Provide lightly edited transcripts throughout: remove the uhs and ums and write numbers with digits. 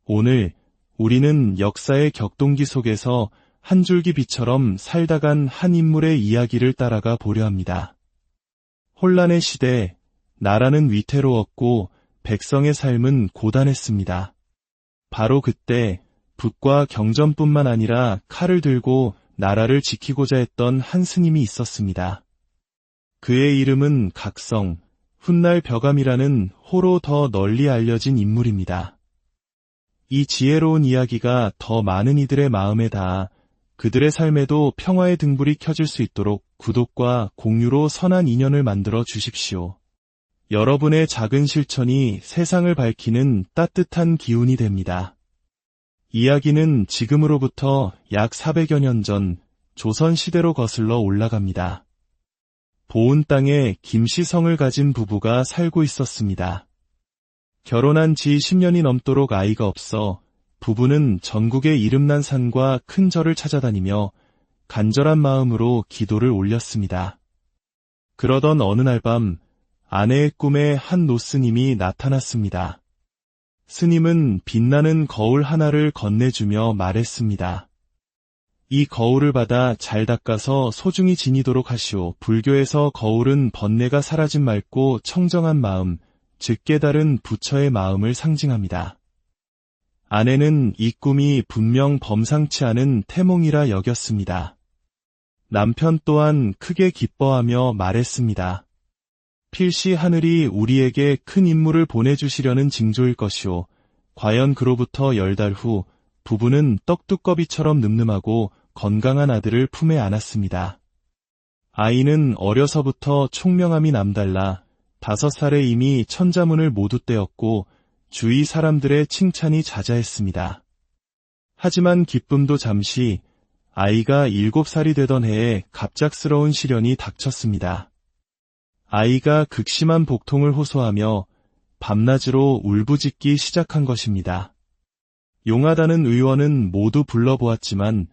오늘 우리는 역사의 격동기 속에서 한 줄기 빛처럼 살다간 한 인물의 이야기를 따라가 보려 합니다. 혼란의 시대, 나라는 위태로웠고 백성의 삶은 고단했습니다. 바로 그때 붓과 경전뿐만 아니라 칼을 들고 나라를 지키고자 했던 한 스님이 있었습니다. 그의 이름은 각성, 훗날 벼감이라는 호로 더 널리 알려진 인물입니다. 이 지혜로운 이야기가 더 많은 이들의 마음에 닿아 그들의 삶에도 평화의 등불이 켜질 수 있도록 구독과 공유로 선한 인연을 만들어 주십시오. 여러분의 작은 실천이 세상을 밝히는 따뜻한 기운이 됩니다. 이야기는 지금으로부터 약 400여 년 전 조선시대로 거슬러 올라갑니다. 보은 땅에 김씨성을 가진 부부가 살고 있었습니다. 결혼한 지 10년이 넘도록 아이가 없어 부부는 전국의 이름난 산과 큰 절을 찾아다니며 간절한 마음으로 기도를 올렸습니다. 그러던 어느 날 밤 아내의 꿈에 한 노스님이 나타났습니다. 스님은 빛나는 거울 하나를 건네주며 말했습니다. 이 거울을 받아 잘 닦아서 소중히 지니도록 하시오. 불교에서 거울은 번뇌가 사라진 맑고 청정한 마음, 즉 깨달은 부처의 마음을 상징합니다. 아내는 이 꿈이 분명 범상치 않은 태몽이라 여겼습니다. 남편 또한 크게 기뻐하며 말했습니다. 필시 하늘이 우리에게 큰 인물을 보내주시려는 징조일 것이오. 과연 그로부터 10달 후 부부는 떡두꺼비처럼 늠름하고 건강한 아들을 품에 안았습니다. 아이는 어려서부터 총명함이 남달라 5살에 이미 천자문을 모두 떼었고 주위 사람들의 칭찬이 자자했습니다. 하지만 기쁨도 잠시, 아이가 7살이 되던 해에 갑작스러운 시련이 닥쳤습니다. 아이가 극심한 복통을 호소하며 밤낮으로 울부짖기 시작한 것입니다. 용하다는 의원은 모두 불러보았지만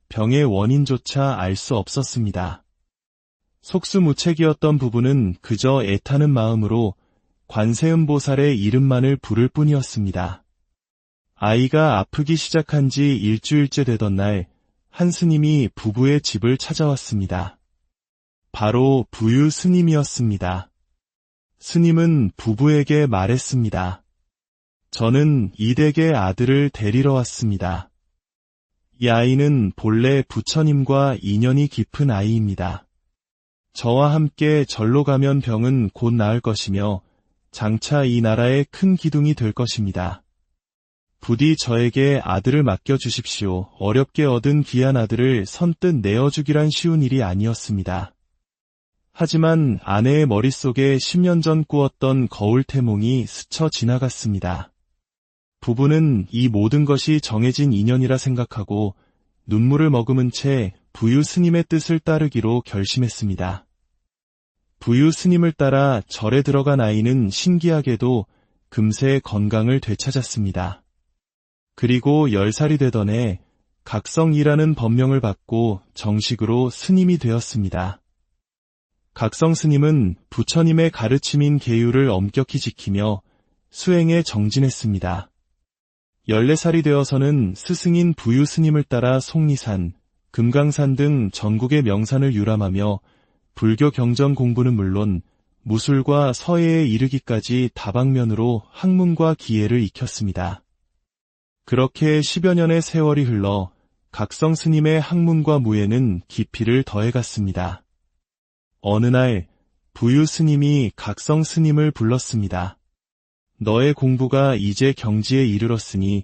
병의 원인조차 알 수 없었습니다. 속수무책이었던 부부는 그저 애타는 마음으로 관세음보살의 이름만을 부를 뿐이었습니다. 아이가 아프기 시작한 지 일주일째 되던 날, 한 스님이 부부의 집을 찾아왔습니다. 바로 부유 스님이었습니다. 스님은 부부에게 말했습니다. 저는 이 댁의 아들을 데리러 왔습니다. 이 아이는 본래 부처님과 인연이 깊은 아이입니다. 저와 함께 절로 가면 병은 곧 나을 것이며 장차 이 나라의 큰 기둥이 될 것입니다. 부디 저에게 아들을 맡겨주십시오. 어렵게 얻은 귀한 아들을 선뜻 내어주기란 쉬운 일이 아니었습니다. 하지만 아내의 머릿속에 10년 전 꾸었던 거울 태몽이 스쳐 지나갔습니다. 부부는 이 모든 것이 정해진 인연이라 생각하고 눈물을 머금은 채 부유 스님의 뜻을 따르기로 결심했습니다. 부유 스님을 따라 절에 들어간 아이는 신기하게도 금세 건강을 되찾았습니다. 그리고 10살이 되던 해 각성이라는 법명을 받고 정식으로 스님이 되었습니다. 각성 스님은 부처님의 가르침인 계율을 엄격히 지키며 수행에 정진했습니다. 14살이 되어서는 스승인 부유 스님을 따라 속리산, 금강산 등 전국의 명산을 유람하며 불교 경전 공부는 물론 무술과 서예에 이르기까지 다방면으로 학문과 기예를 익혔습니다. 그렇게 10여 년의 세월이 흘러 각성 스님의 학문과 무예는 깊이를 더해갔습니다. 어느 날 부유 스님이 각성 스님을 불렀습니다. 너의 공부가 이제 경지에 이르렀으니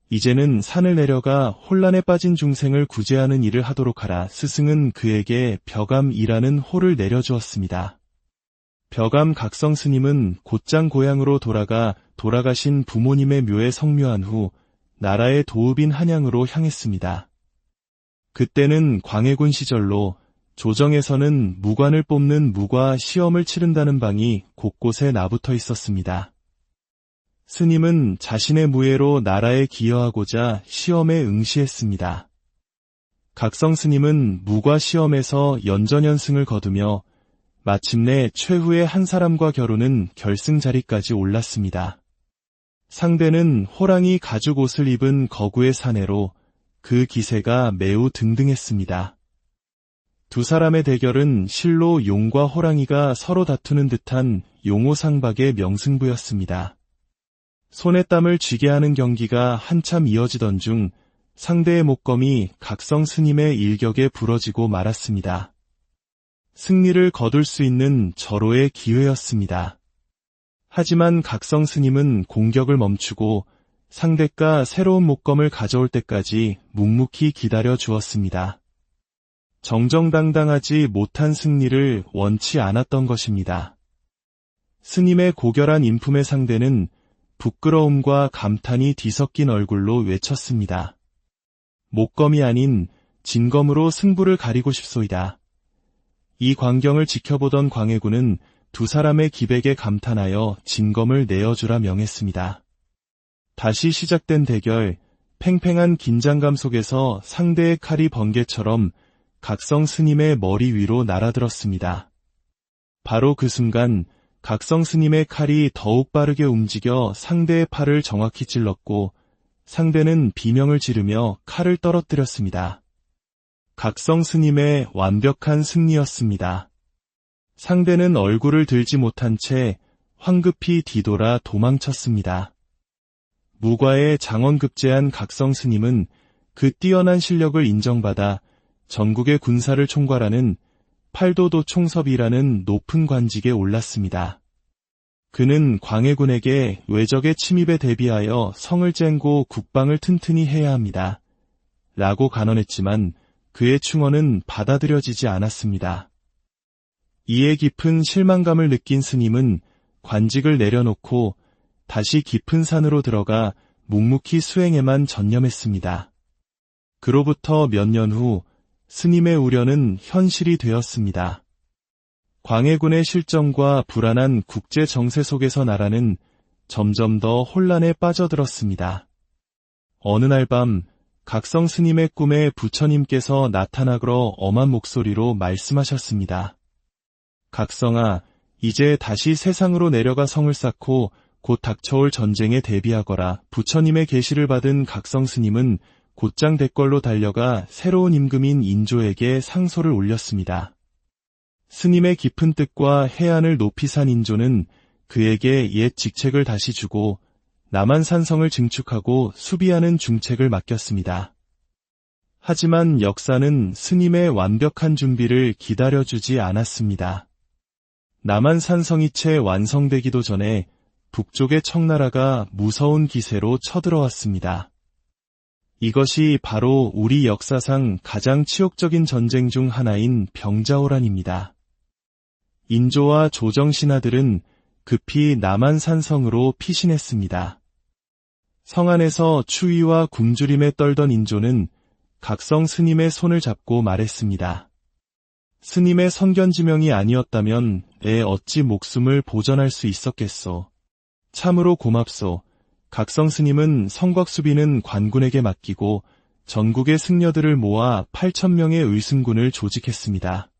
이제는 산을 내려가 혼란에 빠진 중생을 구제하는 일을 하도록 하라. 스승은 그에게 벼감이라는 호를 내려주었습니다. 벼감 각성 스님은 곧장 고향으로 돌아가 돌아가신 부모님의 묘에 성묘한 후 나라의 도읍인 한양으로 향했습니다. 그때는 광해군 시절로 조정에서는 무관을 뽑는 무과 시험을 치른다는 방이 곳곳에 나붙어 있었습니다. 스님은 자신의 무예로 나라에 기여하고자 시험에 응시했습니다. 각성 스님은 무과 시험에서 연전연승을 거두며 마침내 최후의 한 사람과 결혼은 결승 자리까지 올랐습니다. 상대는 호랑이 가죽 옷을 입은 거구의 사내로 그 기세가 매우 등등했습니다. 두 사람의 대결은 실로 용과 호랑이가 서로 다투는 듯한 용호상박의 명승부였습니다. 손에 땀을 쥐게 하는 경기가 한참 이어지던 중 상대의 목검이 각성 스님의 일격에 부러지고 말았습니다. 승리를 거둘 수 있는 절호의 기회였습니다. 하지만 각성 스님은 공격을 멈추고 상대가 새로운 목검을 가져올 때까지 묵묵히 기다려 주었습니다. 정정당당하지 못한 승리를 원치 않았던 것입니다. 스님의 고결한 인품의 상대는 부끄러움과 감탄이 뒤섞인 얼굴로 외쳤습니다. 목검이 아닌 진검으로 승부를 가리고 싶소이다. 이 광경을 지켜보던 광해군은 두 사람의 기백에 감탄하여 진검을 내어주라 명했습니다. 다시 시작된 대결, 팽팽한 긴장감 속에서 상대의 칼이 번개처럼 각성 스님의 머리 위로 날아들었습니다. 바로 그 순간 각성 스님의 칼이 더욱 빠르게 움직여 상대의 팔을 정확히 찔렀고 상대는 비명을 지르며 칼을 떨어뜨렸습니다. 각성 스님의 완벽한 승리였습니다. 상대는 얼굴을 들지 못한 채 황급히 뒤돌아 도망쳤습니다. 무과에 장원급제한 각성 스님은 그 뛰어난 실력을 인정받아 전국의 군사를 총괄하는 팔도도 총섭이라는 높은 관직에 올랐습니다. 그는 광해군에게 외적의 침입에 대비하여 성을 쟁고 국방을 튼튼히 해야 합니다. 라고 간언했지만 그의 충언은 받아들여지지 않았습니다. 이에 깊은 실망감을 느낀 스님은 관직을 내려놓고 다시 깊은 산으로 들어가 묵묵히 수행에만 전념했습니다. 그로부터 몇 년 후 스님의 우려는 현실이 되었습니다. 광해군의 실정과 불안한 국제 정세 속에서 나라는 점점 더 혼란에 빠져들었습니다. 어느 날 밤 각성 스님의 꿈에 부처님께서 나타나러 엄한 목소리로 말씀하셨습니다. 각성아, 이제 다시 세상으로 내려가 성을 쌓고 곧 닥쳐올 전쟁에 대비하거라. 부처님의 계시를 받은 각성 스님은 곧장 대궐로 달려가 새로운 임금인 인조에게 상소를 올렸습니다. 스님의 깊은 뜻과 해안을 높이 산 인조는 그에게 옛 직책을 다시 주고 남한산성을 증축하고 수비하는 중책을 맡겼습니다. 하지만 역사는 스님의 완벽한 준비를 기다려주지 않았습니다. 남한산성이 채 완성되기도 전에 북쪽의 청나라가 무서운 기세로 쳐들어왔습니다. 이것이 바로 우리 역사상 가장 치욕적인 전쟁 중 하나인 병자호란입니다. 인조와 조정 신하들은 급히 남한산성으로 피신했습니다. 성 안에서 추위와 굶주림에 떨던 인조는 각성 스님의 손을 잡고 말했습니다. 스님의 선견지명이 아니었다면 내 어찌 목숨을 보전할 수 있었겠소. 참으로 고맙소. 각성 스님은 성곽 수비는 관군에게 맡기고 전국의 승려들을 모아 8,000명의 의승군을 조직했습니다.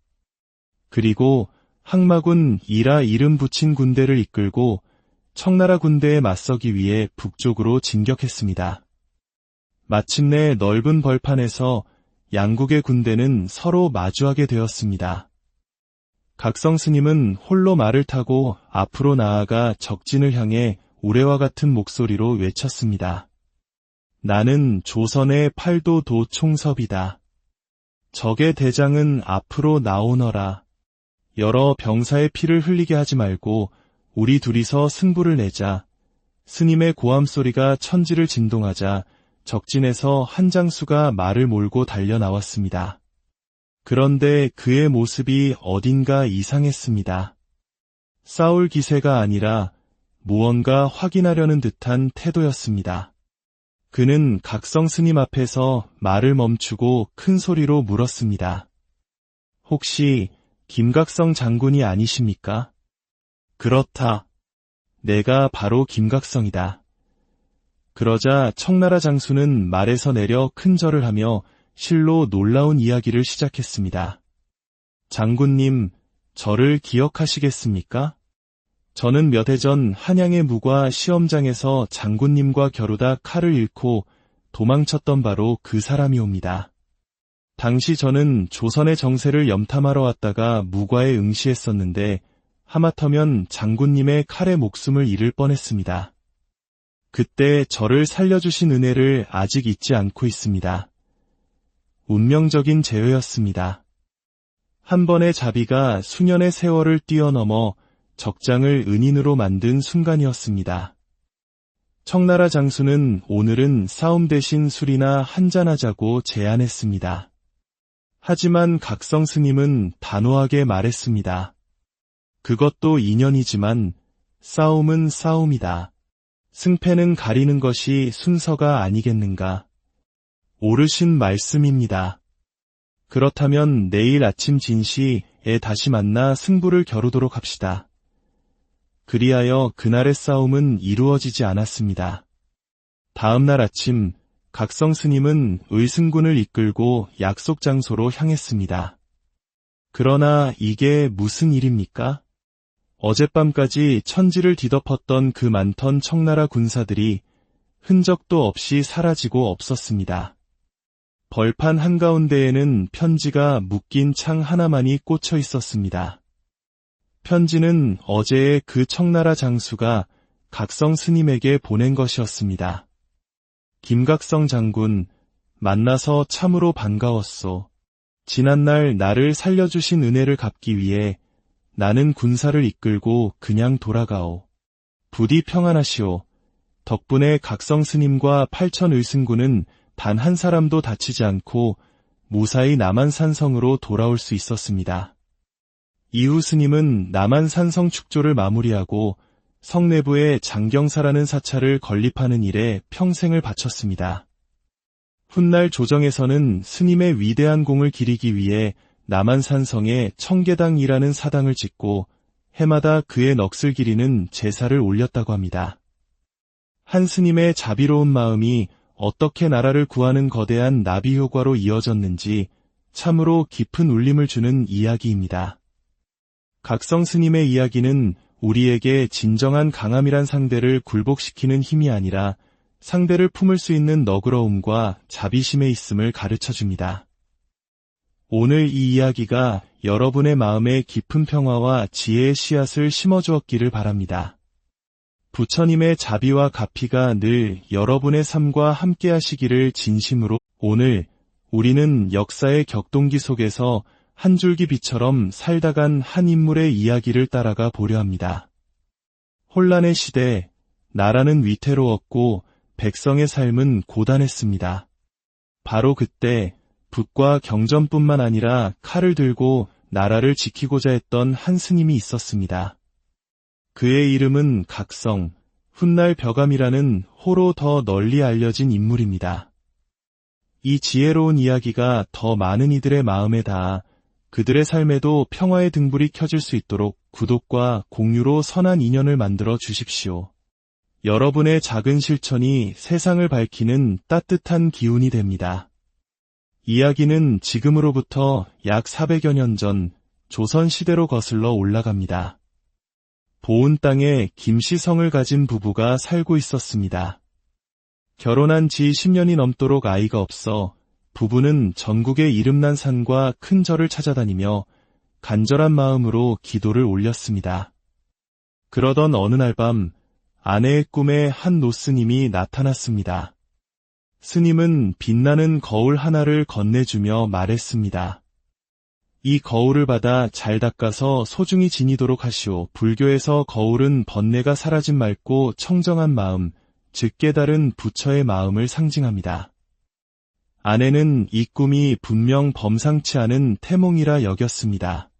그리고 항마군 이라 이름 붙인 군대를 이끌고 청나라 군대에 맞서기 위해 북쪽으로 진격했습니다. 마침내 넓은 벌판에서 양국의 군대는 서로 마주하게 되었습니다. 각성 스님은 홀로 말을 타고 앞으로 나아가 적진을 향해 우레와 같은 목소리로 외쳤습니다. 나는 조선의 팔도도 총섭이다. 적의 대장은 앞으로 나오너라. 여러 병사의 피를 흘리게 하지 말고 우리 둘이서 승부를 내자. 스님의 고함 소리가 천지를 진동하자 적진에서 한 장수가 말을 몰고 달려 나왔습니다. 그런데 그의 모습이 어딘가 이상했습니다. 싸울 기세가 아니라 무언가 확인하려는 듯한 태도였습니다. 그는 각성 스님 앞에서 말을 멈추고 큰 소리로 물었습니다. 혹시 김각성 장군이 아니십니까? 그렇다. 내가 바로 김각성이다. 그러자 청나라 장수는 말에서 내려 큰 절을 하며 실로 놀라운 이야기를 시작했습니다. 장군님, 저를 기억하시겠습니까? 저는 몇 해 전 한양의 무과 시험장에서 장군님과 겨루다 칼을 잃고 도망쳤던 바로 그 사람이옵니다. 당시 저는 조선의 정세를 염탐하러 왔다가 무과에 응시했었는데 하마터면 장군님의 칼에 목숨을 잃을 뻔했습니다. 그때 저를 살려주신 은혜를 아직 잊지 않고 있습니다. 운명적인 재회였습니다. 한 번의 자비가 수년의 세월을 뛰어넘어 적장을 은인으로 만든 순간이었습니다. 청나라 장수는 오늘은 싸움 대신 술이나 한잔하자고 제안했습니다. 하지만 각성 스님은 단호하게 말했습니다. 그것도 인연이지만 싸움은 싸움이다. 승패는 가리는 것이 순서가 아니겠는가. 옳으신 말씀입니다. 그렇다면 내일 아침 진시에 다시 만나 승부를 겨루도록 합시다. 그리하여 그날의 싸움은 이루어지지 않았습니다. 다음 날 아침 각성 스님은 의승군을 이끌고 약속 장소로 향했습니다. 그러나 이게 무슨 일입니까? 어젯밤까지 천지를 뒤덮었던 그 많던 청나라 군사들이 흔적도 없이 사라지고 없었습니다. 벌판 한가운데에는 편지가 묶인 창 하나만이 꽂혀 있었습니다. 편지는 어제의 그 청나라 장수가 각성 스님에게 보낸 것이었습니다. 김각성 장군, 만나서 참으로 반가웠소. 지난날 나를 살려주신 은혜를 갚기 위해 나는 군사를 이끌고 그냥 돌아가오. 부디 평안하시오. 덕분에 각성 스님과 8천 의승군은 단 한 사람도 다치지 않고 무사히 남한산성으로 돌아올 수 있었습니다. 이후 스님은 남한산성 축조를 마무리하고 성 내부에 장경사라는 사찰을 건립하는 일에 평생을 바쳤습니다. 훗날 조정에서는 스님의 위대한 공을 기리기 위해 남한산성에 청계당이라는 사당을 짓고 해마다 그의 넋을 기리는 제사를 올렸다고 합니다. 한 스님의 자비로운 마음이 어떻게 나라를 구하는 거대한 나비 효과로 이어졌는지 참으로 깊은 울림을 주는 이야기입니다. 각성 스님의 이야기는 우리에게 진정한 강함이란 상대를 굴복시키는 힘이 아니라 상대를 품을 수 있는 너그러움과 자비심에 있음을 가르쳐줍니다. 오늘 이 이야기가 여러분의 마음에 깊은 평화와 지혜의 씨앗을 심어주었기를 바랍니다. 부처님의 자비와 가피가 늘 여러분의 삶과 함께 하시기를 진심으로. 오늘 우리는 역사의 격동기 속에서 한 줄기 빛처럼 살다간 한 인물의 이야기를 따라가 보려 합니다. 혼란의 시대, 나라는 위태로웠고 백성의 삶은 고단했습니다. 바로 그때 붓과 경전뿐만 아니라 칼을 들고 나라를 지키고자 했던 한 스님이 있었습니다. 그의 이름은 각성, 훗날 벼감이라는 호로 더 널리 알려진 인물입니다. 이 지혜로운 이야기가 더 많은 이들의 마음에 닿아 그들의 삶에도 평화의 등불이 켜질 수 있도록 구독과 공유로 선한 인연을 만들어 주십시오. 여러분의 작은 실천이 세상을 밝히는 따뜻한 기운이 됩니다. 이야기는 지금으로부터 약 400여 년 전 조선시대로 거슬러 올라갑니다. 보은 땅에 김씨성을 가진 부부가 살고 있었습니다. 결혼한 지 10년이 넘도록 아이가 없어 부부는 전국의 이름난 산과 큰 절을 찾아다니며 간절한 마음으로 기도를 올렸습니다. 그러던 어느 날 밤 아내의 꿈에 한 노스님이 나타났습니다. 스님은 빛나는 거울 하나를 건네주며 말했습니다. 이 거울을 받아 잘 닦아서 소중히 지니도록 하시오. 불교에서 거울은 번뇌가 사라진 맑고 청정한 마음, 즉 깨달은 부처의 마음을 상징합니다. 아내는 이 꿈이 분명 범상치 않은 태몽이라 여겼습니다.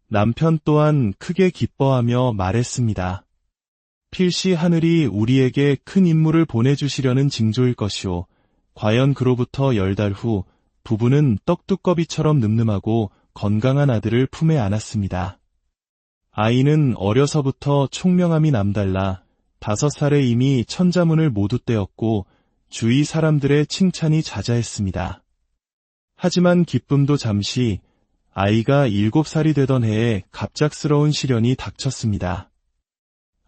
남편 또한 크게 기뻐하며 말했습니다. 필시 하늘이 우리에게 큰 인물을 보내주시려는 징조일 것이오. 과연 그로부터 10달 후 부부는 떡두꺼비처럼 늠름하고 건강한 아들을 품에 안았습니다. 아이는 어려서부터 총명함이 남달라 5살에 이미 천자문을 모두 떼었고 주위 사람들의 칭찬이 자자했습니다. 하지만 기쁨도 잠시, 아이가 7살이 되던 해에 갑작스러운 시련이 닥쳤습니다.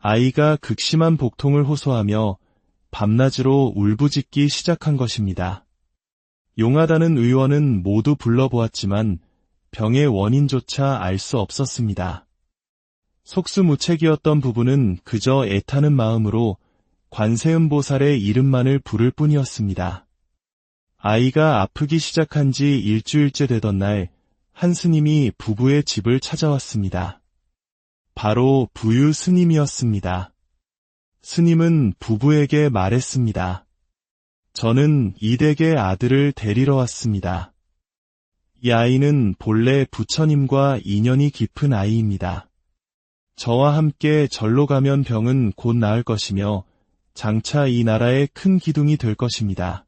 아이가 극심한 복통을 호소하며 밤낮으로 울부짖기 시작한 것입니다. 용하다는 의원은 모두 불러보았지만 병의 원인조차 알 수 없었습니다. 속수무책이었던 부부는 그저 애타는 마음으로 관세음보살의 이름만을 부를 뿐이었습니다. 아이가 아프기 시작한 지 일주일째 되던 날, 한 스님이 부부의 집을 찾아왔습니다. 바로 부유 스님이었습니다. 스님은 부부에게 말했습니다. 저는 이댁의 아들을 데리러 왔습니다. 이 아이는 본래 부처님과 인연이 깊은 아이입니다. 저와 함께 절로 가면 병은 곧 나을 것이며 장차 이 나라의 큰 기둥이 될 것입니다.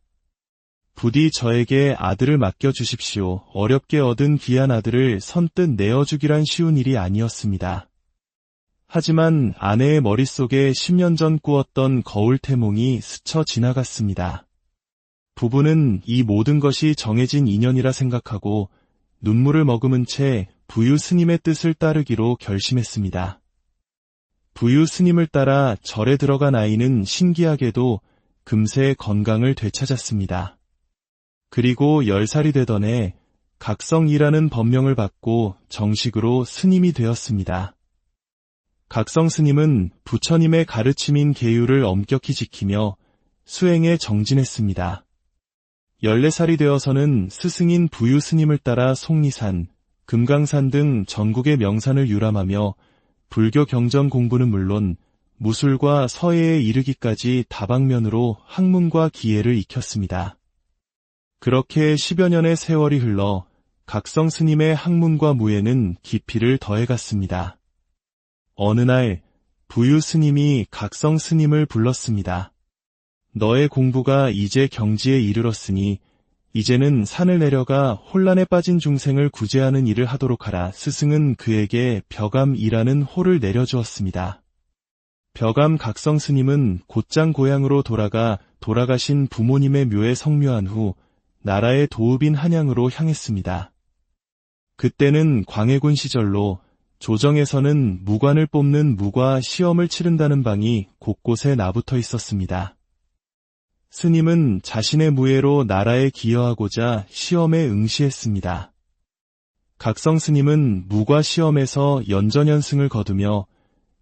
부디 저에게 아들을 맡겨주십시오. 어렵게 얻은 귀한 아들을 선뜻 내어주기란 쉬운 일이 아니었습니다. 하지만 아내의 머릿속에 10년 전 꾸었던 거울 태몽이 스쳐 지나갔습니다. 부부는 이 모든 것이 정해진 인연이라 생각하고 눈물을 머금은 채 부유 스님의 뜻을 따르기로 결심했습니다. 부유 스님을 따라 절에 들어간 아이는 신기하게도 금세 건강을 되찾았습니다. 그리고 10살이 되던 해 각성이라는 법명을 받고 정식으로 스님이 되었습니다. 각성 스님은 부처님의 가르침인 계율을 엄격히 지키며 수행에 정진했습니다. 14살이 되어서는 스승인 부유 스님을 따라 속리산, 금강산 등 전국의 명산을 유람하며 불교 경전 공부는 물론 무술과 서예에 이르기까지 다방면으로 학문과 기예를 익혔습니다. 그렇게 10여 년의 세월이 흘러 각성 스님의 학문과 무예는 깊이를 더해갔습니다. 어느 날 부유 스님이 각성 스님을 불렀습니다. 너의 공부가 이제 경지에 이르렀으니 이제는 산을 내려가 혼란에 빠진 중생을 구제하는 일을 하도록 하라. 스승은 그에게 벼감이라는 호를 내려주었습니다. 벼감 각성 스님은 곧장 고향으로 돌아가신 부모님의 묘에 성묘한 후 나라의 도읍인 한양으로 향했습니다. 그때는 광해군 시절로 조정에서는 무관을 뽑는 무과 시험을 치른다는 방이 곳곳에 나붙어 있었습니다. 스님은 자신의 무예로 나라에 기여하고자 시험에 응시했습니다. 각성 스님은 무과 시험에서 연전연승을 거두며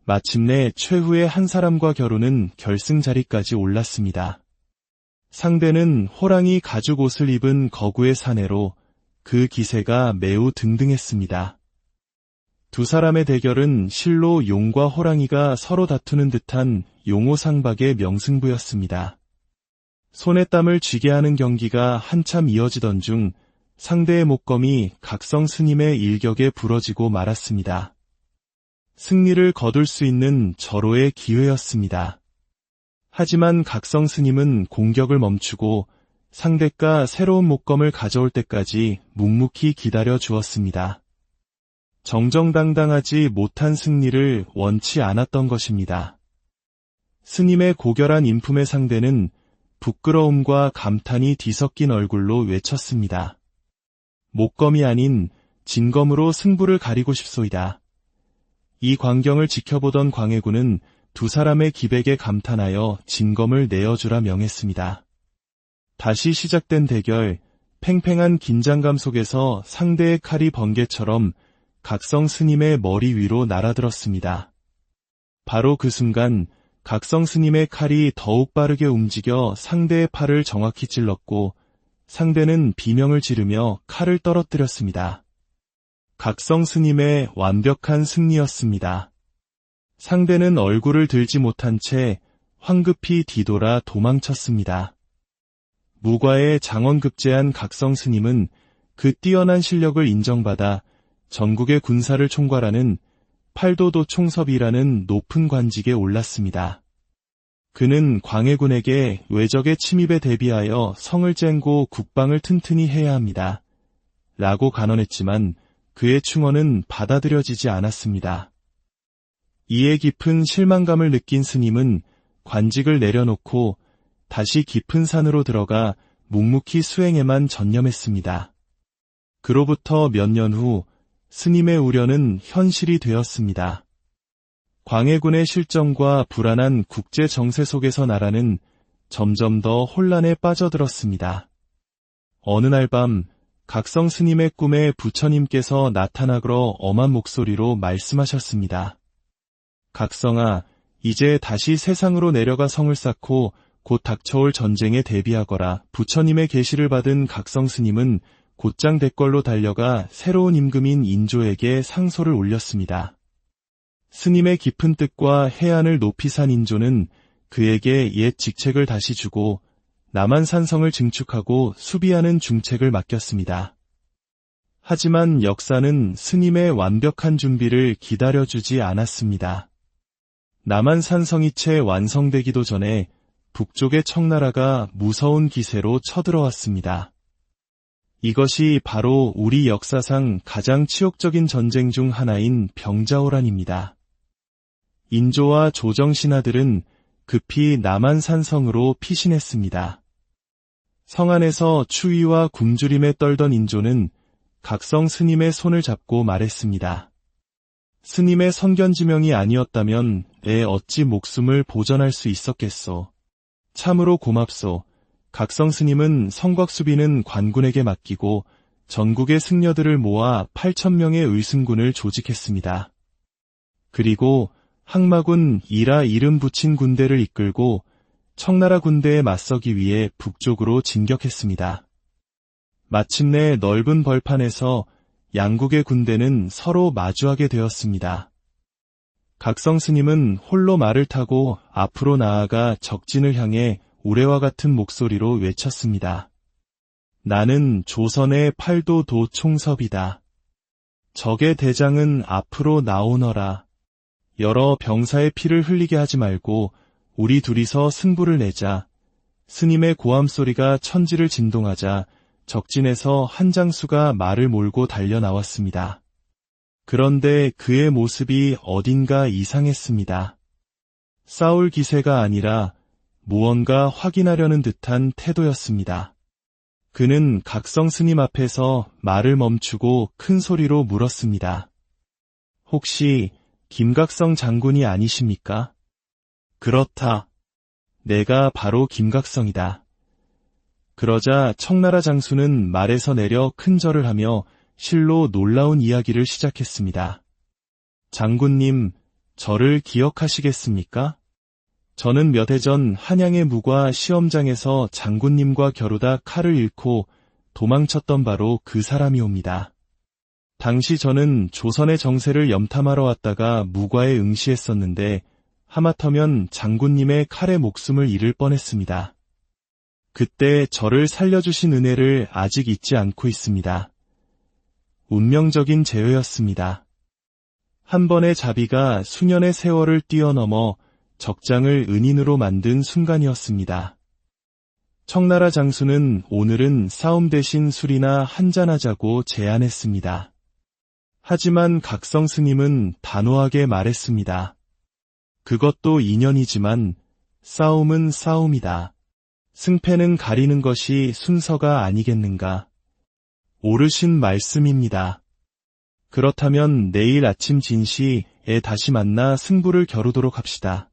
마침내 최후의 한 사람과 겨루는 결승 자리까지 올랐습니다. 상대는 호랑이 가죽 옷을 입은 거구의 사내로 그 기세가 매우 등등했습니다. 두 사람의 대결은 실로 용과 호랑이가 서로 다투는 듯한 용호상박의 명승부였습니다. 손에 땀을 쥐게 하는 경기가 한참 이어지던 중 상대의 목검이 각성 스님의 일격에 부러지고 말았습니다. 승리를 거둘 수 있는 절호의 기회였습니다. 하지만 각성 스님은 공격을 멈추고 상대가 새로운 목검을 가져올 때까지 묵묵히 기다려 주었습니다. 정정당당하지 못한 승리를 원치 않았던 것입니다. 스님의 고결한 인품의 상대는 부끄러움과 감탄이 뒤섞인 얼굴로 외쳤습니다. 목검이 아닌 진검으로 승부를 가리고 싶소이다. 이 광경을 지켜보던 광해군은 두 사람의 기백에 감탄하여 진검을 내어주라 명했습니다. 다시 시작된 대결, 팽팽한 긴장감 속에서 상대의 칼이 번개처럼 각성 스님의 머리 위로 날아들었습니다. 바로 그 순간 각성 스님의 칼이 더욱 빠르게 움직여 상대의 팔을 정확히 찔렀고 상대는 비명을 지르며 칼을 떨어뜨렸습니다. 각성 스님의 완벽한 승리였습니다. 상대는 얼굴을 들지 못한 채 황급히 뒤돌아 도망쳤습니다. 무과에 장원급제한 각성 스님은 그 뛰어난 실력을 인정받아 전국의 군사를 총괄하는 팔도도 총섭이라는 높은 관직에 올랐습니다. 그는 광해군에게 외적의 침입에 대비하여 성을 쟁고 국방을 튼튼히 해야 합니다. 라고 간언했지만 그의 충언은 받아들여지지 않았습니다. 이에 깊은 실망감을 느낀 스님은 관직을 내려놓고 다시 깊은 산으로 들어가 묵묵히 수행에만 전념했습니다. 그로부터 몇 년 후 스님의 우려는 현실이 되었습니다. 광해군의 실정과 불안한 국제 정세 속에서 나라는 점점 더 혼란에 빠져들었습니다. 어느 날 밤 각성 스님의 꿈에 부처님께서 나타나러 엄한 목소리로 말씀하셨습니다. 각성아, 이제 다시 세상으로 내려가 성을 쌓고 곧 닥쳐올 전쟁에 대비하거라. 부처님의 계시를 받은 각성 스님은 곧장 대궐로 달려가 새로운 임금인 인조에게 상소를 올렸습니다. 스님의 깊은 뜻과 해안을 높이 산 인조는 그에게 옛 직책을 다시 주고 남한산성을 증축하고 수비하는 중책을 맡겼습니다. 하지만 역사는 스님의 완벽한 준비를 기다려주지 않았습니다. 남한산성이 채 완성되기도 전에 북쪽의 청나라가 무서운 기세로 쳐들어왔습니다. 이것이 바로 우리 역사상 가장 치욕적인 전쟁 중 하나인 병자호란입니다. 인조와 조정 신하들은 급히 남한산성으로 피신했습니다. 성 안에서 추위와 굶주림에 떨던 인조는 각성 스님의 손을 잡고 말했습니다. 스님의 선견지명이 아니었다면 내 어찌 목숨을 보전할 수 있었겠소. 참으로 고맙소. 각성 스님은 성곽 수비는 관군에게 맡기고 전국의 승려들을 모아 8,000명의 의승군을 조직했습니다. 그리고 항마군 이라 이름 붙인 군대를 이끌고 청나라 군대에 맞서기 위해 북쪽으로 진격했습니다. 마침내 넓은 벌판에서 양국의 군대는 서로 마주하게 되었습니다. 각성 스님은 홀로 말을 타고 앞으로 나아가 적진을 향해 우레와 같은 목소리로 외쳤습니다. 나는 조선의 팔도도 총섭이다. 적의 대장은 앞으로 나오너라. 여러 병사의 피를 흘리게 하지 말고 우리 둘이서 승부를 내자. 스님의 고함 소리가 천지를 진동하자 적진에서 한 장수가 말을 몰고 달려 나왔습니다. 그런데 그의 모습이 어딘가 이상했습니다. 싸울 기세가 아니라 무언가 확인하려는 듯한 태도였습니다. 그는 각성 스님 앞에서 말을 멈추고 큰 소리로 물었습니다. 혹시 김각성 장군이 아니십니까? 그렇다. 내가 바로 김각성이다. 그러자 청나라 장수는 말에서 내려 큰 절을 하며 실로 놀라운 이야기를 시작했습니다. 장군님, 저를 기억하시겠습니까? 저는 몇 해 전 한양의 무과 시험장에서 장군님과 겨루다 칼을 잃고 도망쳤던 바로 그 사람이옵니다. 당시 저는 조선의 정세를 염탐하러 왔다가 무과에 응시했었는데 하마터면 장군님의 칼에 목숨을 잃을 뻔했습니다. 그때 저를 살려주신 은혜를 아직 잊지 않고 있습니다. 운명적인 재회였습니다. 한 번의 자비가 수년의 세월을 뛰어넘어 적장을 은인으로 만든 순간이었습니다. 청나라 장수는 오늘은 싸움 대신 술이나 한잔하자고 제안했습니다. 하지만 각성 스님은 단호하게 말했습니다. 그것도 인연이지만 싸움은 싸움이다. 승패는 가리는 것이 순서가 아니겠는가. 옳으신 말씀입니다. 그렇다면 내일 아침 진시에 다시 만나 승부를 겨루도록 합시다.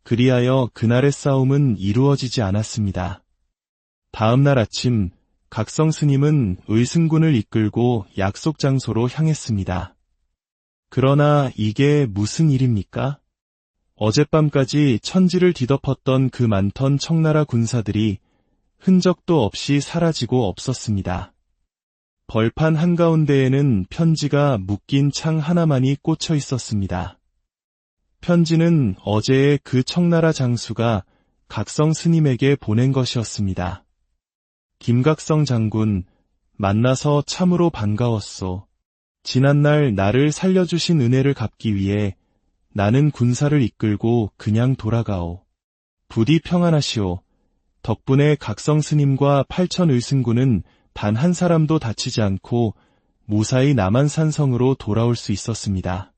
그리하여 그날의 싸움은 이루어지지 않았습니다. 다음 날 아침 각성 스님은 의승군을 이끌고 약속 장소로 향했습니다. 그러나 이게 무슨 일입니까? 어젯밤까지 천지를 뒤덮었던 그 많던 청나라 군사들이 흔적도 없이 사라지고 없었습니다. 벌판 한가운데에는 편지가 묶인 창 하나만이 꽂혀 있었습니다. 편지는 어제의 그 청나라 장수가 각성 스님에게 보낸 것이었습니다. 김각성 장군, 만나서 참으로 반가웠소. 지난날 나를 살려주신 은혜를 갚기 위해 나는 군사를 이끌고 그냥 돌아가오. 부디 평안하시오. 덕분에 각성 스님과 8천 의승군은 단 한 사람도 다치지 않고 무사히 남한산성으로 돌아올 수 있었습니다.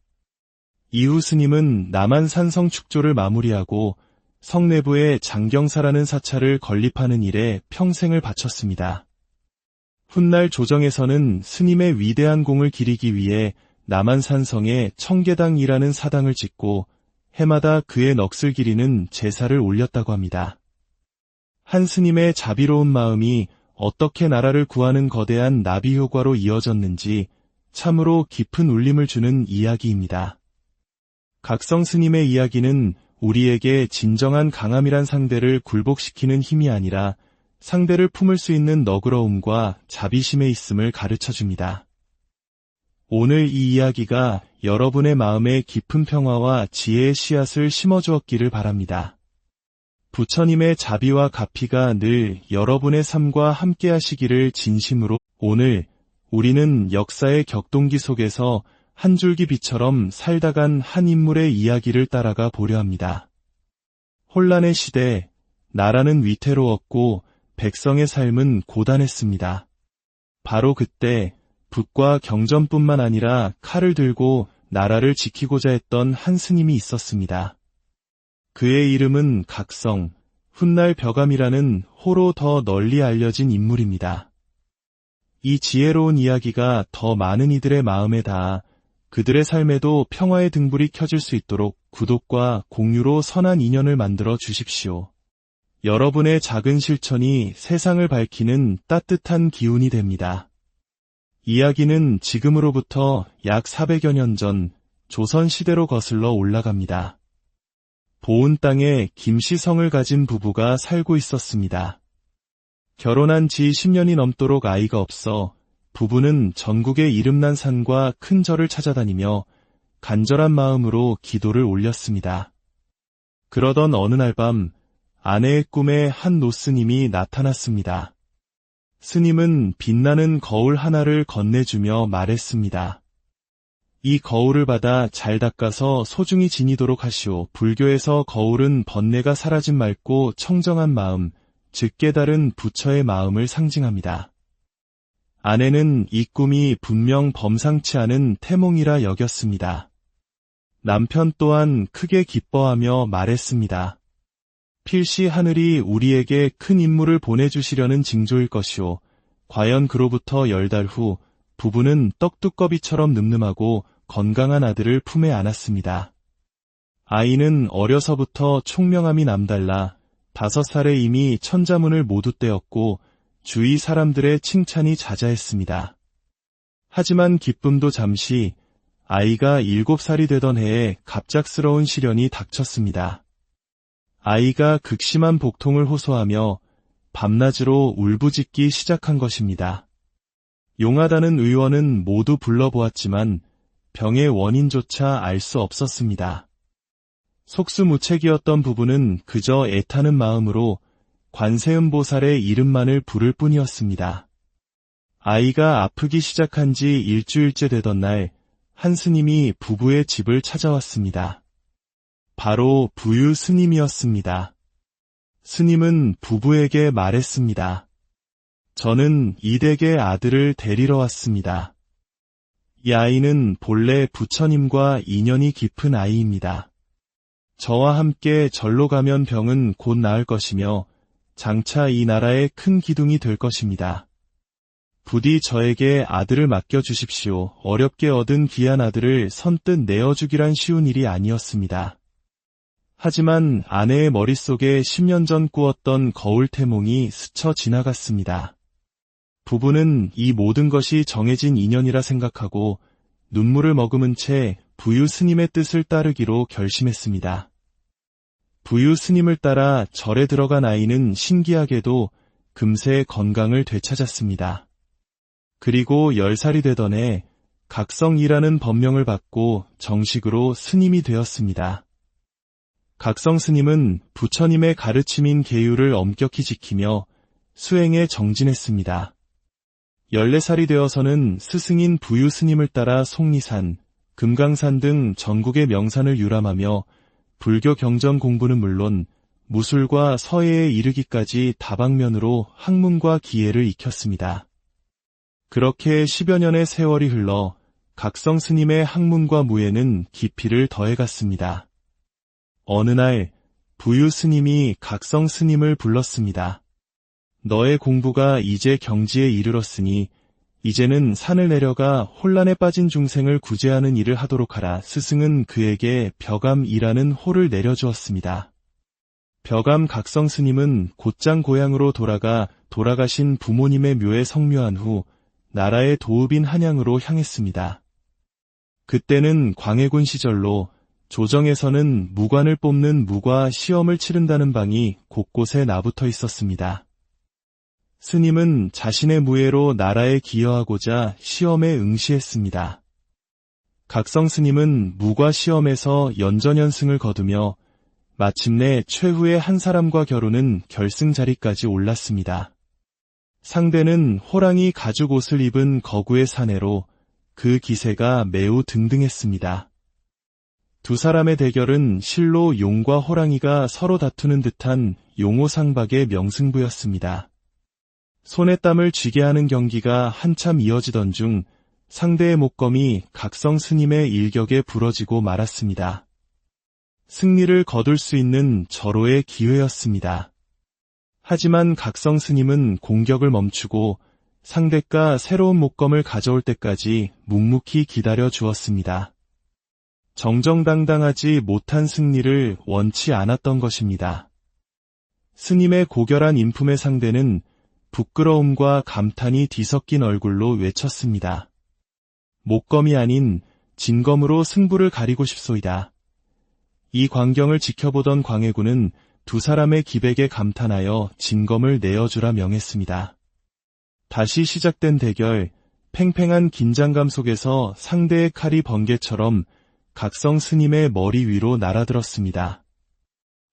이후 스님은 남한산성 축조를 마무리하고 성 내부에 장경사라는 사찰을 건립하는 일에 평생을 바쳤습니다. 훗날 조정에서는 스님의 위대한 공을 기리기 위해 남한산성에 청계당이라는 사당을 짓고 해마다 그의 넋을 기리는 제사를 올렸다고 합니다. 한 스님의 자비로운 마음이 어떻게 나라를 구하는 거대한 나비 효과로 이어졌는지 참으로 깊은 울림을 주는 이야기입니다. 각성 스님의 이야기는 우리에게 진정한 강함이란 상대를 굴복시키는 힘이 아니라 상대를 품을 수 있는 너그러움과 자비심에 있음을 가르쳐줍니다. 오늘 이 이야기가 여러분의 마음에 깊은 평화와 지혜의 씨앗을 심어주었기를 바랍니다. 부처님의 자비와 가피가 늘 여러분의 삶과 함께 하시기를 진심으로. 오늘 우리는 역사의 격동기 속에서 한 줄기 빛처럼 살다간 한 인물의 이야기를 따라가 보려 합니다. 혼란의 시대, 나라는 위태로웠고 백성의 삶은 고단했습니다. 바로 그때 북과 경전뿐만 아니라 칼을 들고 나라를 지키고자 했던 한 스님이 있었습니다. 그의 이름은 각성, 훗날 벼감이라는 호로 더 널리 알려진 인물입니다. 이 지혜로운 이야기가 더 많은 이들의 마음에 닿아 그들의 삶에도 평화의 등불이 켜질 수 있도록 구독과 공유로 선한 인연을 만들어 주십시오. 여러분의 작은 실천이 세상을 밝히는 따뜻한 기운이 됩니다. 이야기는 지금으로부터 약 400여 년 전 조선시대로 거슬러 올라갑니다. 보은 땅에 김씨성을 가진 부부가 살고 있었습니다. 결혼한 지 10년이 넘도록 아이가 없어 부부는 전국의 이름난 산과 큰 절을 찾아다니며 간절한 마음으로 기도를 올렸습니다. 그러던 어느 날 밤 아내의 꿈에 한 노스님이 나타났습니다. 스님은 빛나는 거울 하나를 건네주며 말했습니다. 이 거울을 받아 잘 닦아서 소중히 지니도록 하시오. 불교에서 거울은 번뇌가 사라진 맑고 청정한 마음, 즉 깨달은 부처의 마음을 상징합니다. 아내는 이 꿈이 분명 범상치 않은 태몽이라 여겼습니다. 남편 또한 크게 기뻐하며 말했습니다. 필시 하늘이 우리에게 큰 인물을 보내주시려는 징조일 것이오. 과연 그로부터 10달 후 부부는 떡두꺼비처럼 늠름하고 건강한 아들을 품에 안았습니다. 아이는 어려서부터 총명함이 남달라 5살에 이미 천자문을 모두 떼었고 주위 사람들의 칭찬이 자자했습니다. 하지만 기쁨도 잠시, 아이가 7살이 되던 해에 갑작스러운 시련이 닥쳤습니다. 아이가 극심한 복통을 호소하며 밤낮으로 울부짖기 시작한 것입니다. 용하다는 의원은 모두 불러보았지만 병의 원인조차 알 수 없었습니다. 속수무책이었던 부부는 그저 애타는 마음으로 관세음보살의 이름만을 부를 뿐이었습니다. 아이가 아프기 시작한 지 일주일째 되던 날, 한 스님이 부부의 집을 찾아왔습니다. 바로 부유 스님이었습니다. 스님은 부부에게 말했습니다. 저는 이댁의 아들을 데리러 왔습니다. 이 아이는 본래 부처님과 인연이 깊은 아이입니다. 저와 함께 절로 가면 병은 곧 나을 것이며 장차 이 나라의 큰 기둥이 될 것입니다. 부디 저에게 아들을 맡겨주십시오. 어렵게 얻은 귀한 아들을 선뜻 내어주기란 쉬운 일이 아니었습니다. 하지만 아내의 머릿속에 10년 전 꾸었던 거울 태몽이 스쳐 지나갔습니다. 부부는 이 모든 것이 정해진 인연이라 생각하고 눈물을 머금은 채 부유 스님의 뜻을 따르기로 결심했습니다. 부유 스님을 따라 절에 들어간 아이는 신기하게도 금세 건강을 되찾았습니다. 그리고 10살이 되던 해 각성이라는 법명을 받고 정식으로 스님이 되었습니다. 각성 스님은 부처님의 가르침인 계율을 엄격히 지키며 수행에 정진했습니다. 14살이 되어서는 스승인 부유 스님을 따라 속리산, 금강산 등 전국의 명산을 유람하며 불교 경전 공부는 물론 무술과 서예에 이르기까지 다방면으로 학문과 기예를 익혔습니다. 그렇게 10여 년의 세월이 흘러 각성 스님의 학문과 무예는 깊이를 더해갔습니다. 어느 날 부유 스님이 각성 스님을 불렀습니다. 너의 공부가 이제 경지에 이르렀으니 이제는 산을 내려가 혼란에 빠진 중생을 구제하는 일을 하도록 하라. 스승은 그에게 벼감이라는 호를 내려주었습니다. 벼감 각성 스님은 곧장 고향으로 돌아가신 부모님의 묘에 성묘한 후 나라의 도읍인 한양으로 향했습니다. 그때는 광해군 시절로 조정에서는 무관을 뽑는 무과 시험을 치른다는 방이 곳곳에 나붙어 있었습니다. 스님은 자신의 무예로 나라에 기여하고자 시험에 응시했습니다. 각성 스님은 무과 시험에서 연전연승을 거두며 마침내 최후의 한 사람과 겨루는 결승 자리까지 올랐습니다. 상대는 호랑이 가죽 옷을 입은 거구의 사내로 그 기세가 매우 등등했습니다. 두 사람의 대결은 실로 용과 호랑이가 서로 다투는 듯한 용호상박의 명승부였습니다. 손에 땀을 쥐게 하는 경기가 한참 이어지던 중 상대의 목검이 각성 스님의 일격에 부러지고 말았습니다. 승리를 거둘 수 있는 절호의 기회였습니다. 하지만 각성 스님은 공격을 멈추고 상대가 새로운 목검을 가져올 때까지 묵묵히 기다려 주었습니다. 정정당당하지 못한 승리를 원치 않았던 것입니다. 스님의 고결한 인품의 상대는 부끄러움과 감탄이 뒤섞인 얼굴로 외쳤습니다. 목검이 아닌 진검으로 승부를 가리고 싶소이다. 이 광경을 지켜보던 광해군은 두 사람의 기백에 감탄하여 진검을 내어주라 명했습니다. 다시 시작된 대결, 팽팽한 긴장감 속에서 상대의 칼이 번개처럼 각성 스님의 머리 위로 날아들었습니다.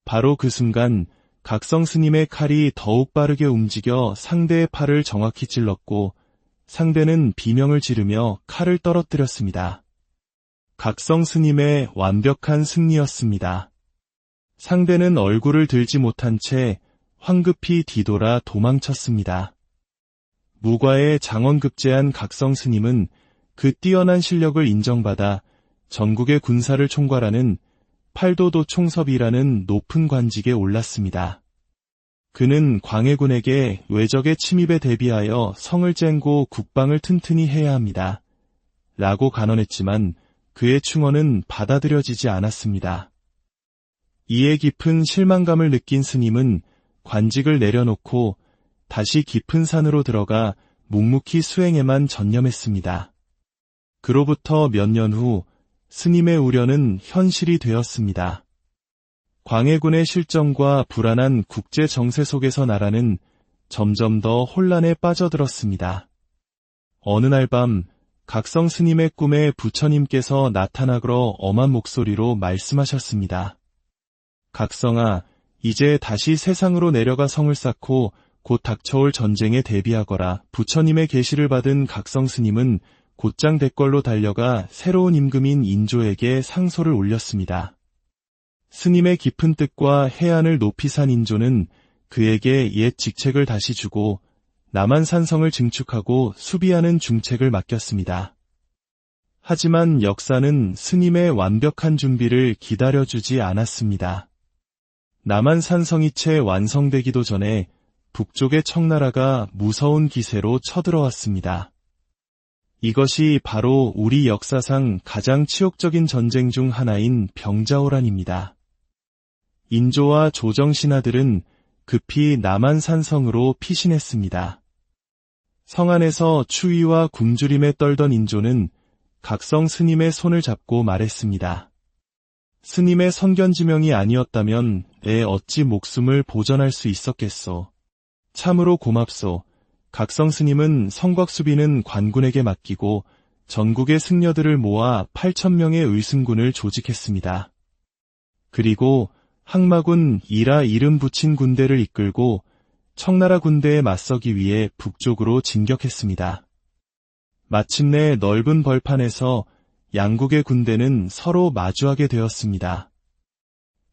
바로 그 순간 각성 스님의 칼이 더욱 빠르게 움직여 상대의 팔을 정확히 찔렀고 상대는 비명을 지르며 칼을 떨어뜨렸습니다. 각성 스님의 완벽한 승리였습니다. 상대는 얼굴을 들지 못한 채 황급히 뒤돌아 도망쳤습니다. 무과에 장원급제한 각성 스님은 그 뛰어난 실력을 인정받아 전국의 군사를 총괄하는 팔도도 총섭이라는 높은 관직에 올랐습니다. 그는 광해군에게 외적의 침입에 대비하여 성을 쟁고 국방을 튼튼히 해야 합니다. 라고 간언했지만 그의 충언은 받아들여지지 않았습니다. 이에 깊은 실망감을 느낀 스님은 관직을 내려놓고 다시 깊은 산으로 들어가 묵묵히 수행에만 전념했습니다. 그로부터 몇 년 후 스님의 우려는 현실이 되었습니다. 광해군의 실정과 불안한 국제 정세 속에서 나라는 점점 더 혼란에 빠져들었습니다. 어느 날 밤 각성 스님의 꿈에 부처님께서 나타나러 엄한 목소리로 말씀하셨습니다. 각성아, 이제 다시 세상으로 내려가 성을 쌓고 곧 닥쳐올 전쟁에 대비하거라. 부처님의 계시를 받은 각성 스님은 곧장 대궐로 달려가 새로운 임금인 인조에게 상소를 올렸습니다. 스님의 깊은 뜻과 해안을 높이 산 인조는 그에게 옛 직책을 다시 주고 남한산성을 증축하고 수비하는 중책을 맡겼습니다. 하지만 역사는 스님의 완벽한 준비를 기다려주지 않았습니다. 남한산성이 채 완성되기도 전에 북쪽의 청나라가 무서운 기세로 쳐들어왔습니다. 이것이 바로 우리 역사상 가장 치욕적인 전쟁 중 하나인 병자호란입니다. 인조와 조정 신하들은 급히 남한산성으로 피신했습니다. 성 안에서 추위와 굶주림에 떨던 인조는 각성 스님의 손을 잡고 말했습니다. 스님의 선견지명이 아니었다면 어찌 목숨을 보전할 수 있었겠소. 참으로 고맙소. 각성 스님은 성곽수비는 관군에게 맡기고 전국의 승려들을 모아 8,000명의 의승군을 조직했습니다. 그리고 항마군 이라 이름 붙인 군대를 이끌고 청나라 군대에 맞서기 위해 북쪽으로 진격했습니다. 마침내 넓은 벌판에서 양국의 군대는 서로 마주하게 되었습니다.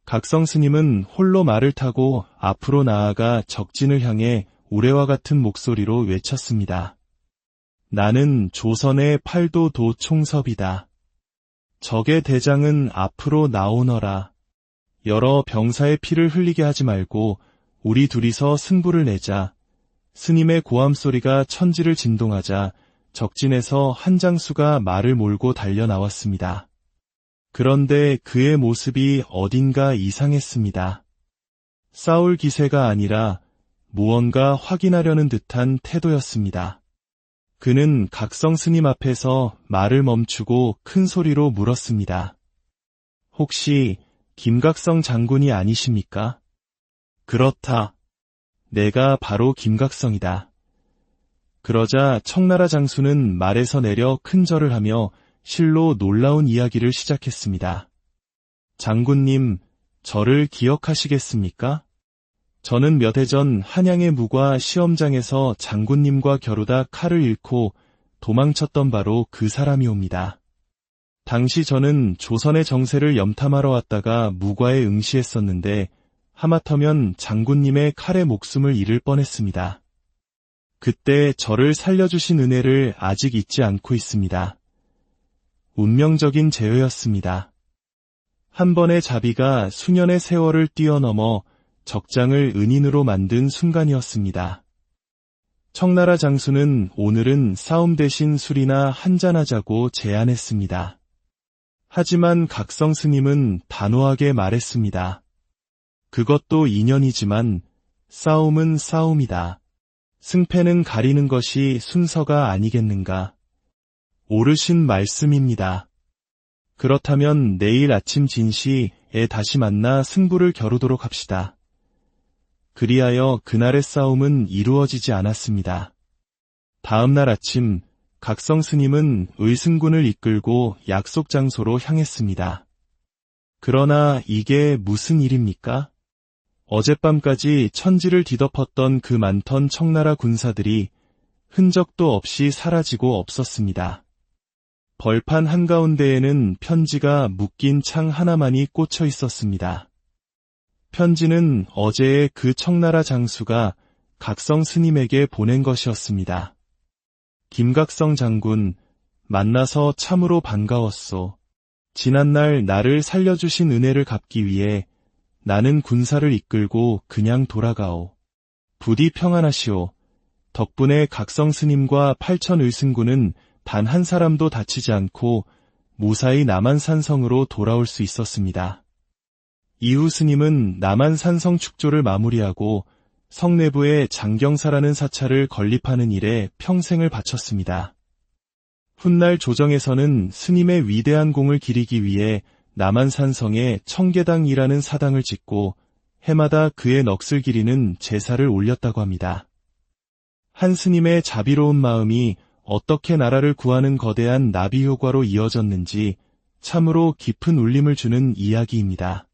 각성 스님은 홀로 말을 타고 앞으로 나아가 적진을 향해 우레와 같은 목소리로 외쳤습니다. 나는 조선의 팔도도 총섭이다. 적의 대장은 앞으로 나오너라. 여러 병사의 피를 흘리게 하지 말고 우리 둘이서 승부를 내자. 스님의 고함 소리가 천지를 진동하자 적진에서 한 장수가 말을 몰고 달려 나왔습니다. 그런데 그의 모습이 어딘가 이상했습니다. 싸울 기세가 아니라 무언가 확인하려는 듯한 태도였습니다. 그는 각성 스님 앞에서 말을 멈추고 큰 소리로 물었습니다. 혹시 김각성 장군이 아니십니까? 그렇다. 내가 바로 김각성이다. 그러자 청나라 장수는 말에서 내려 큰 절을 하며 실로 놀라운 이야기를 시작했습니다. 장군님, 저를 기억하시겠습니까? 저는 몇 해 전 한양의 무과 시험장에서 장군님과 겨루다 칼을 잃고 도망쳤던 바로 그 사람이옵니다. 당시 저는 조선의 정세를 염탐하러 왔다가 무과에 응시했었는데 하마터면 장군님의 칼에 목숨을 잃을 뻔했습니다. 그때 저를 살려주신 은혜를 아직 잊지 않고 있습니다. 운명적인 재회였습니다. 한 번의 자비가 수년의 세월을 뛰어넘어 적장을 은인으로 만든 순간이었습니다. 청나라 장수는 오늘은 싸움 대신 술이나 한잔하자고 제안했습니다. 하지만 각성 스님은 단호하게 말했습니다. 그것도 인연이지만 싸움은 싸움이다. 승패는 가리는 것이 순서가 아니겠는가. 옳으신 말씀입니다. 그렇다면 내일 아침 진시에 다시 만나 승부를 겨루도록 합시다. 그리하여 그날의 싸움은 이루어지지 않았습니다. 다음 날 아침 각성 스님은 의승군을 이끌고 약속 장소로 향했습니다. 그러나 이게 무슨 일입니까? 어젯밤까지 천지를 뒤덮었던 그 많던 청나라 군사들이 흔적도 없이 사라지고 없었습니다. 벌판 한가운데에는 편지가 묶인 창 하나만이 꽂혀 있었습니다. 편지는 어제의 그 청나라 장수가 각성 스님에게 보낸 것이었습니다. 김각성 장군, 만나서 참으로 반가웠소. 지난날 나를 살려주신 은혜를 갚기 위해 나는 군사를 이끌고 그냥 돌아가오. 부디 평안하시오. 덕분에 각성 스님과 8천 의승군은 단 한 사람도 다치지 않고 무사히 남한산성으로 돌아올 수 있었습니다. 이후 스님은 남한산성 축조를 마무리하고 성내부에 장경사라는 사찰을 건립하는 일에 평생을 바쳤습니다. 훗날 조정에서는 스님의 위대한 공을 기리기 위해 남한산성에 청계당이라는 사당을 짓고 해마다 그의 넋을 기리는 제사를 올렸다고 합니다. 한 스님의 자비로운 마음이 어떻게 나라를 구하는 거대한 나비 효과로 이어졌는지 참으로 깊은 울림을 주는 이야기입니다.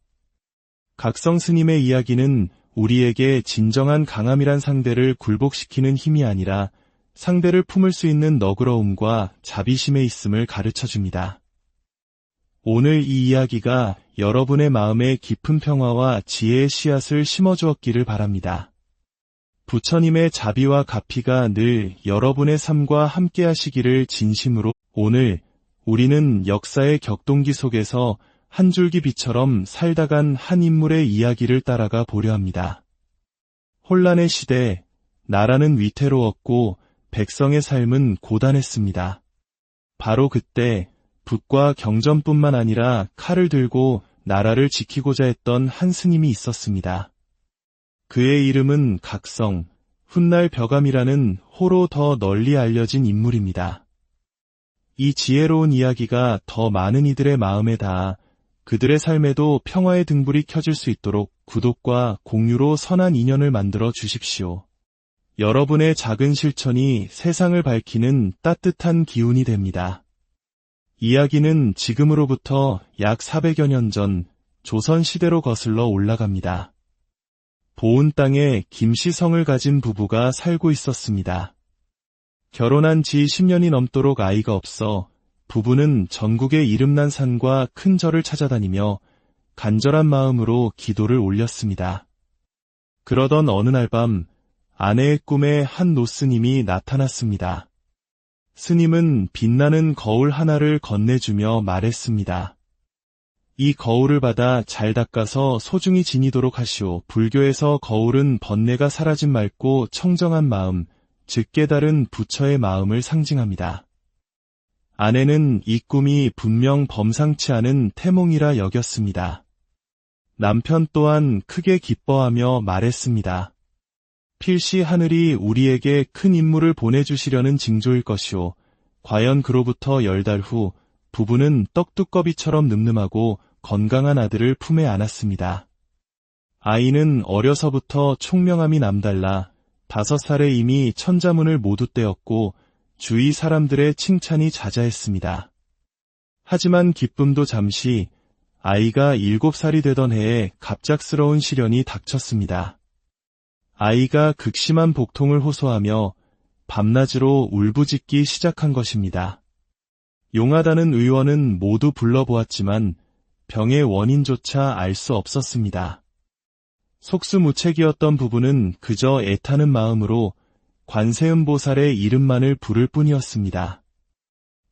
각성 스님의 이야기는 우리에게 진정한 강함이란 상대를 굴복시키는 힘이 아니라 상대를 품을 수 있는 너그러움과 자비심에 있음을 가르쳐줍니다. 오늘 이 이야기가 여러분의 마음에 깊은 평화와 지혜의 씨앗을 심어주었기를 바랍니다. 부처님의 자비와 가피가 늘 여러분의 삶과 함께 하시기를 진심으로. 오늘 우리는 역사의 격동기 속에서 한 줄기 빛처럼 살다간 한 인물의 이야기를 따라가 보려 합니다. 혼란의 시대, 나라는 위태로웠고 백성의 삶은 고단했습니다. 바로 그때 붓과 경전뿐만 아니라 칼을 들고 나라를 지키고자 했던 한 스님이 있었습니다. 그의 이름은 각성, 훗날 벼감이라는 호로 더 널리 알려진 인물입니다. 이 지혜로운 이야기가 더 많은 이들의 마음에 닿아 그들의 삶에도 평화의 등불이 켜질 수 있도록 구독과 공유로 선한 인연을 만들어 주십시오. 여러분의 작은 실천이 세상을 밝히는 따뜻한 기운이 됩니다. 이야기는 지금으로부터 약 400여 년 전 조선시대로 거슬러 올라갑니다. 보은 땅에 김씨성을 가진 부부가 살고 있었습니다. 결혼한 지 10년이 넘도록 아이가 없어 부부는 전국의 이름난 산과 큰 절을 찾아다니며 간절한 마음으로 기도를 올렸습니다. 그러던 어느 날 밤 아내의 꿈에 한 노스님이 나타났습니다. 스님은 빛나는 거울 하나를 건네주며 말했습니다. 이 거울을 받아 잘 닦아서 소중히 지니도록 하시오. 불교에서 거울은 번뇌가 사라진 맑고 청정한 마음, 즉 깨달은 부처의 마음을 상징합니다. 아내는 이 꿈이 분명 범상치 않은 태몽이라 여겼습니다. 남편 또한 크게 기뻐하며 말했습니다. 필시 하늘이 우리에게 큰 인물을 보내주시려는 징조일 것이오. 과연 그로부터 10달 후 부부는 떡두꺼비처럼 늠름하고 건강한 아들을 품에 안았습니다. 아이는 어려서부터 총명함이 남달라 5살에 이미 천자문을 모두 떼었고 주위 사람들의 칭찬이 자자했습니다. 하지만 기쁨도 잠시, 아이가 7살이 되던 해에 갑작스러운 시련이 닥쳤습니다. 아이가 극심한 복통을 호소하며 밤낮으로 울부짖기 시작한 것입니다. 용하다는 의원은 모두 불러보았지만 병의 원인조차 알 수 없었습니다. 속수무책이었던 부부는 그저 애타는 마음으로 관세음보살의 이름만을 부를 뿐이었습니다.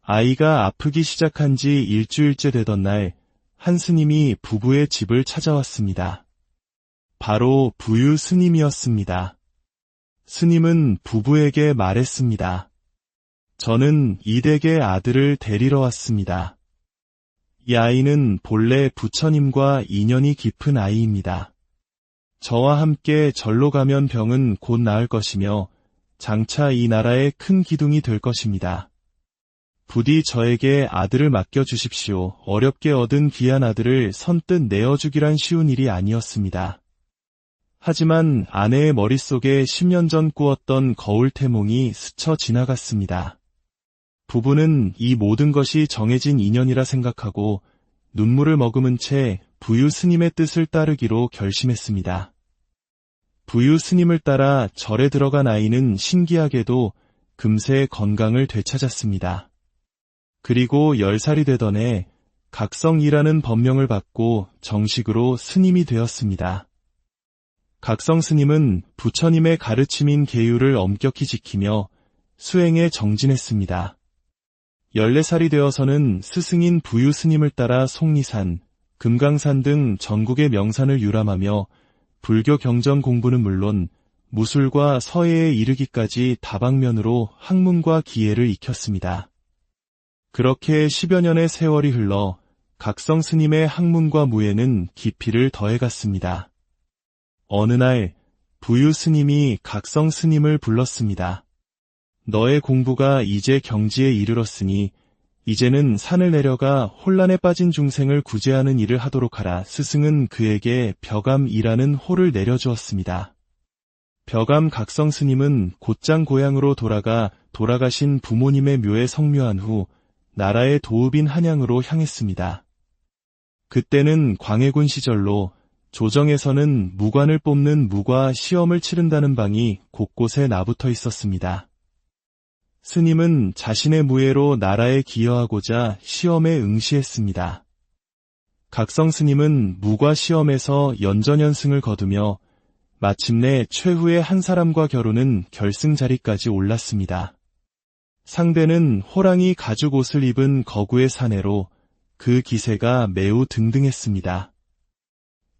아이가 아프기 시작한 지 일주일째 되던 날, 한 스님이 부부의 집을 찾아왔습니다. 바로 부유 스님이었습니다. 스님은 부부에게 말했습니다. 저는 이 댁의 아들을 데리러 왔습니다. 이 아이는 본래 부처님과 인연이 깊은 아이입니다. 저와 함께 절로 가면 병은 곧 나을 것이며 장차 이 나라의 큰 기둥이 될 것입니다. 부디 저에게 아들을 맡겨주십시오. 어렵게 얻은 귀한 아들을 선뜻 내어주기란 쉬운 일이 아니었습니다. 하지만 아내의 머릿속에 10년 전 꾸었던 거울 태몽이 스쳐 지나갔습니다. 부부는 이 모든 것이 정해진 인연이라 생각하고 눈물을 머금은 채 부유 스님의 뜻을 따르기로 결심했습니다. 부유 스님을 따라 절에 들어간 아이는 신기하게도 금세 건강을 되찾았습니다. 그리고 10살이 되던 해 각성이라는 법명을 받고 정식으로 스님이 되었습니다. 각성 스님은 부처님의 가르침인 계율을 엄격히 지키며 수행에 정진했습니다. 14살이 되어서는 스승인 부유 스님을 따라 속리산, 금강산 등 전국의 명산을 유람하며 불교 경전 공부는 물론 무술과 서예에 이르기까지 다방면으로 학문과 기예를 익혔습니다. 그렇게 10여 년의 세월이 흘러 각성 스님의 학문과 무예는 깊이를 더해갔습니다. 어느 날 부유 스님이 각성 스님을 불렀습니다. 너의 공부가 이제 경지에 이르렀으니 이제는 산을 내려가 혼란에 빠진 중생을 구제하는 일을 하도록 하라. 스승은 그에게 벼감이라는 호를 내려주었습니다. 벼감 각성 스님은 곧장 고향으로 돌아가 돌아가신 부모님의 묘에 성묘한 후 나라의 도읍인 한양으로 향했습니다. 그때는 광해군 시절로 조정에서는 무관을 뽑는 무과 시험을 치른다는 방이 곳곳에 나붙어 있었습니다. 스님은 자신의 무예로 나라에 기여하고자 시험에 응시했습니다. 각성 스님은 무과 시험에서 연전연승을 거두며 마침내 최후의 한 사람과 겨루는 결승 자리까지 올랐습니다. 상대는 호랑이 가죽 옷을 입은 거구의 사내로 그 기세가 매우 등등했습니다.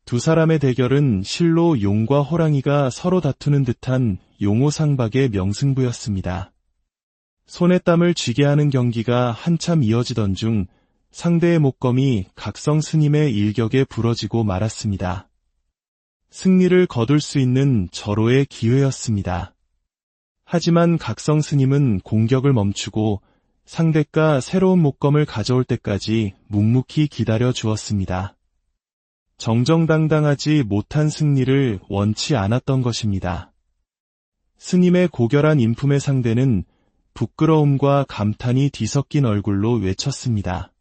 두 사람의 대결은 실로 용과 호랑이가 서로 다투는 듯한 용호상박의 명승부였습니다. 손에 땀을 쥐게 하는 경기가 한참 이어지던 중 상대의 목검이 각성 스님의 일격에 부러지고 말았습니다. 승리를 거둘 수 있는 절호의 기회였습니다. 하지만 각성 스님은 공격을 멈추고 상대가 새로운 목검을 가져올 때까지 묵묵히 기다려 주었습니다. 정정당당하지 못한 승리를 원치 않았던 것입니다. 스님의 고결한 인품의 상대는 부끄러움과 감탄이 뒤섞인 얼굴로 외쳤습니다.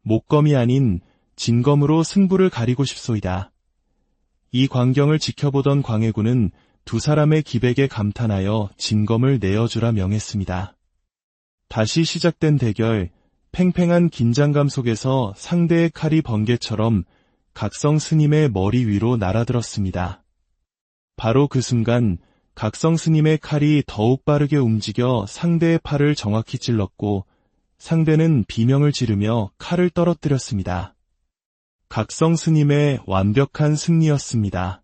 목검이 아닌 진검으로 승부를 가리고 싶소이다. 이 광경을 지켜보던 광해군은 두 사람의 기백에 감탄하여 진검을 내어주라 명했습니다. 다시 시작된 대결, 팽팽한 긴장감 속에서 상대의 칼이 번개처럼 각성 스님의 머리 위로 날아들었습니다. 바로 그 순간 각성 스님의 칼이 더욱 빠르게 움직여 상대의 팔을 정확히 찔렀고 상대는 비명을 지르며 칼을 떨어뜨렸습니다. 각성 스님의 완벽한 승리였습니다.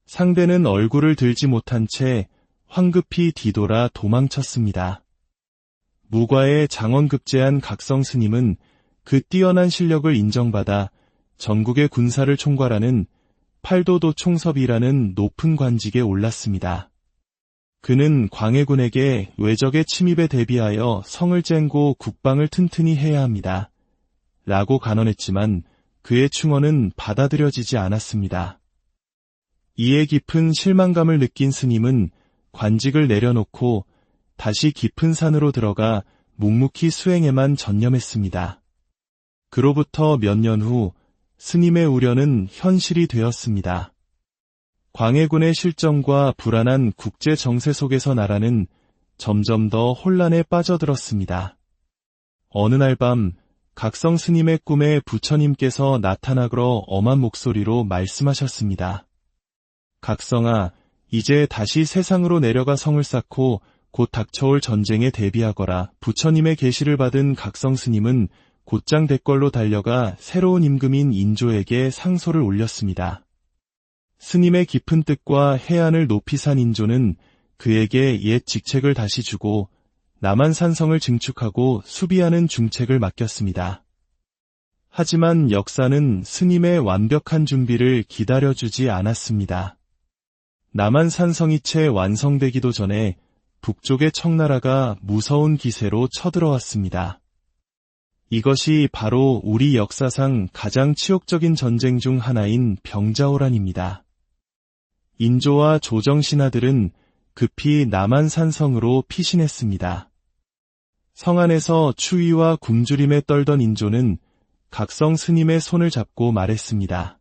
상대는 얼굴을 들지 못한 채 황급히 뒤돌아 도망쳤습니다. 무과에 장원급제한 각성 스님은 그 뛰어난 실력을 인정받아 전국의 군사를 총괄하는 팔도도 총섭이라는 높은 관직에 올랐습니다. 그는 광해군에게 외적의 침입에 대비하여 성을 쟁고 국방을 튼튼히 해야 합니다. 라고 간언했지만 그의 충언은 받아들여지지 않았습니다. 이에 깊은 실망감을 느낀 스님은 관직을 내려놓고 다시 깊은 산으로 들어가 묵묵히 수행에만 전념했습니다. 그로부터 몇 년 후 스님의 우려는 현실이 되었습니다. 광해군의 실정과 불안한 국제 정세 속에서 나라는 점점 더 혼란에 빠져들었습니다. 어느 날 밤 각성 스님의 꿈에 부처님께서 나타나그러 엄한 목소리로 말씀하셨습니다. 각성아, 이제 다시 세상으로 내려가 성을 쌓고 곧 닥쳐올 전쟁에 대비하거라. 부처님의 계시를 받은 각성 스님은 곧장 대궐로 달려가 새로운 임금인 인조에게 상소를 올렸습니다. 스님의 깊은 뜻과 해안을 높이 산 인조는 그에게 옛 직책을 다시 주고 남한산성을 증축하고 수비하는 중책을 맡겼습니다. 하지만 역사는 스님의 완벽한 준비를 기다려주지 않았습니다. 남한산성이 채 완성되기도 전에 북쪽의 청나라가 무서운 기세로 쳐들어왔습니다. 이것이 바로 우리 역사상 가장 치욕적인 전쟁 중 하나인 병자호란입니다. 인조와 조정 신하들은 급히 남한산성으로 피신했습니다. 성 안에서 추위와 굶주림에 떨던 인조는 각성 스님의 손을 잡고 말했습니다.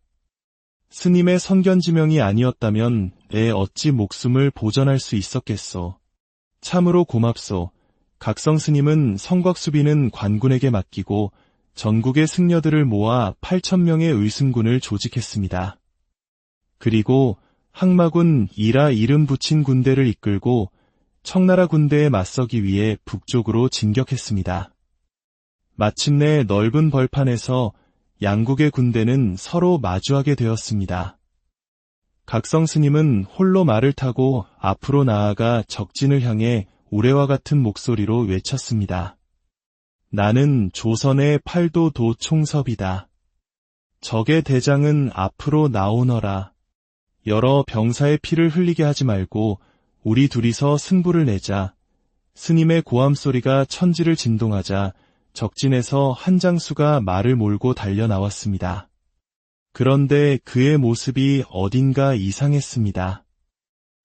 스님의 선견지명이 아니었다면 내 어찌 목숨을 보전할 수 있었겠소. 참으로 고맙소. 각성 스님은 성곽 수비는 관군에게 맡기고 전국의 승려들을 모아 8,000명의 의승군을 조직했습니다. 그리고 항마군 이라 이름 붙인 군대를 이끌고 청나라 군대에 맞서기 위해 북쪽으로 진격했습니다. 마침내 넓은 벌판에서 양국의 군대는 서로 마주하게 되었습니다. 각성 스님은 홀로 말을 타고 앞으로 나아가 적진을 향해 우레와 같은 목소리로 외쳤습니다. 나는 조선의 팔도도 총섭이다. 적의 대장은 앞으로 나오너라. 여러 병사의 피를 흘리게 하지 말고 우리 둘이서 승부를 내자. 스님의 고함 소리가 천지를 진동하자 적진에서 한 장수가 말을 몰고 달려 나왔습니다. 그런데 그의 모습이 어딘가 이상했습니다.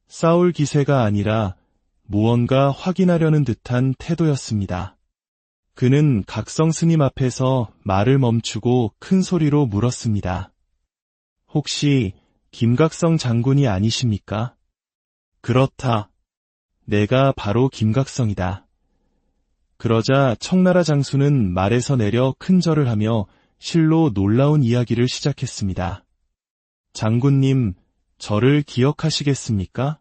싸울 기세가 아니라 무언가 확인하려는 듯한 태도였습니다. 그는 각성 스님 앞에서 말을 멈추고 큰 소리로 물었습니다. 혹시 김각성 장군이 아니십니까? 그렇다. 내가 바로 김각성이다. 그러자 청나라 장수는 말에서 내려 큰 절을 하며 실로 놀라운 이야기를 시작했습니다. 장군님, 저를 기억하시겠습니까?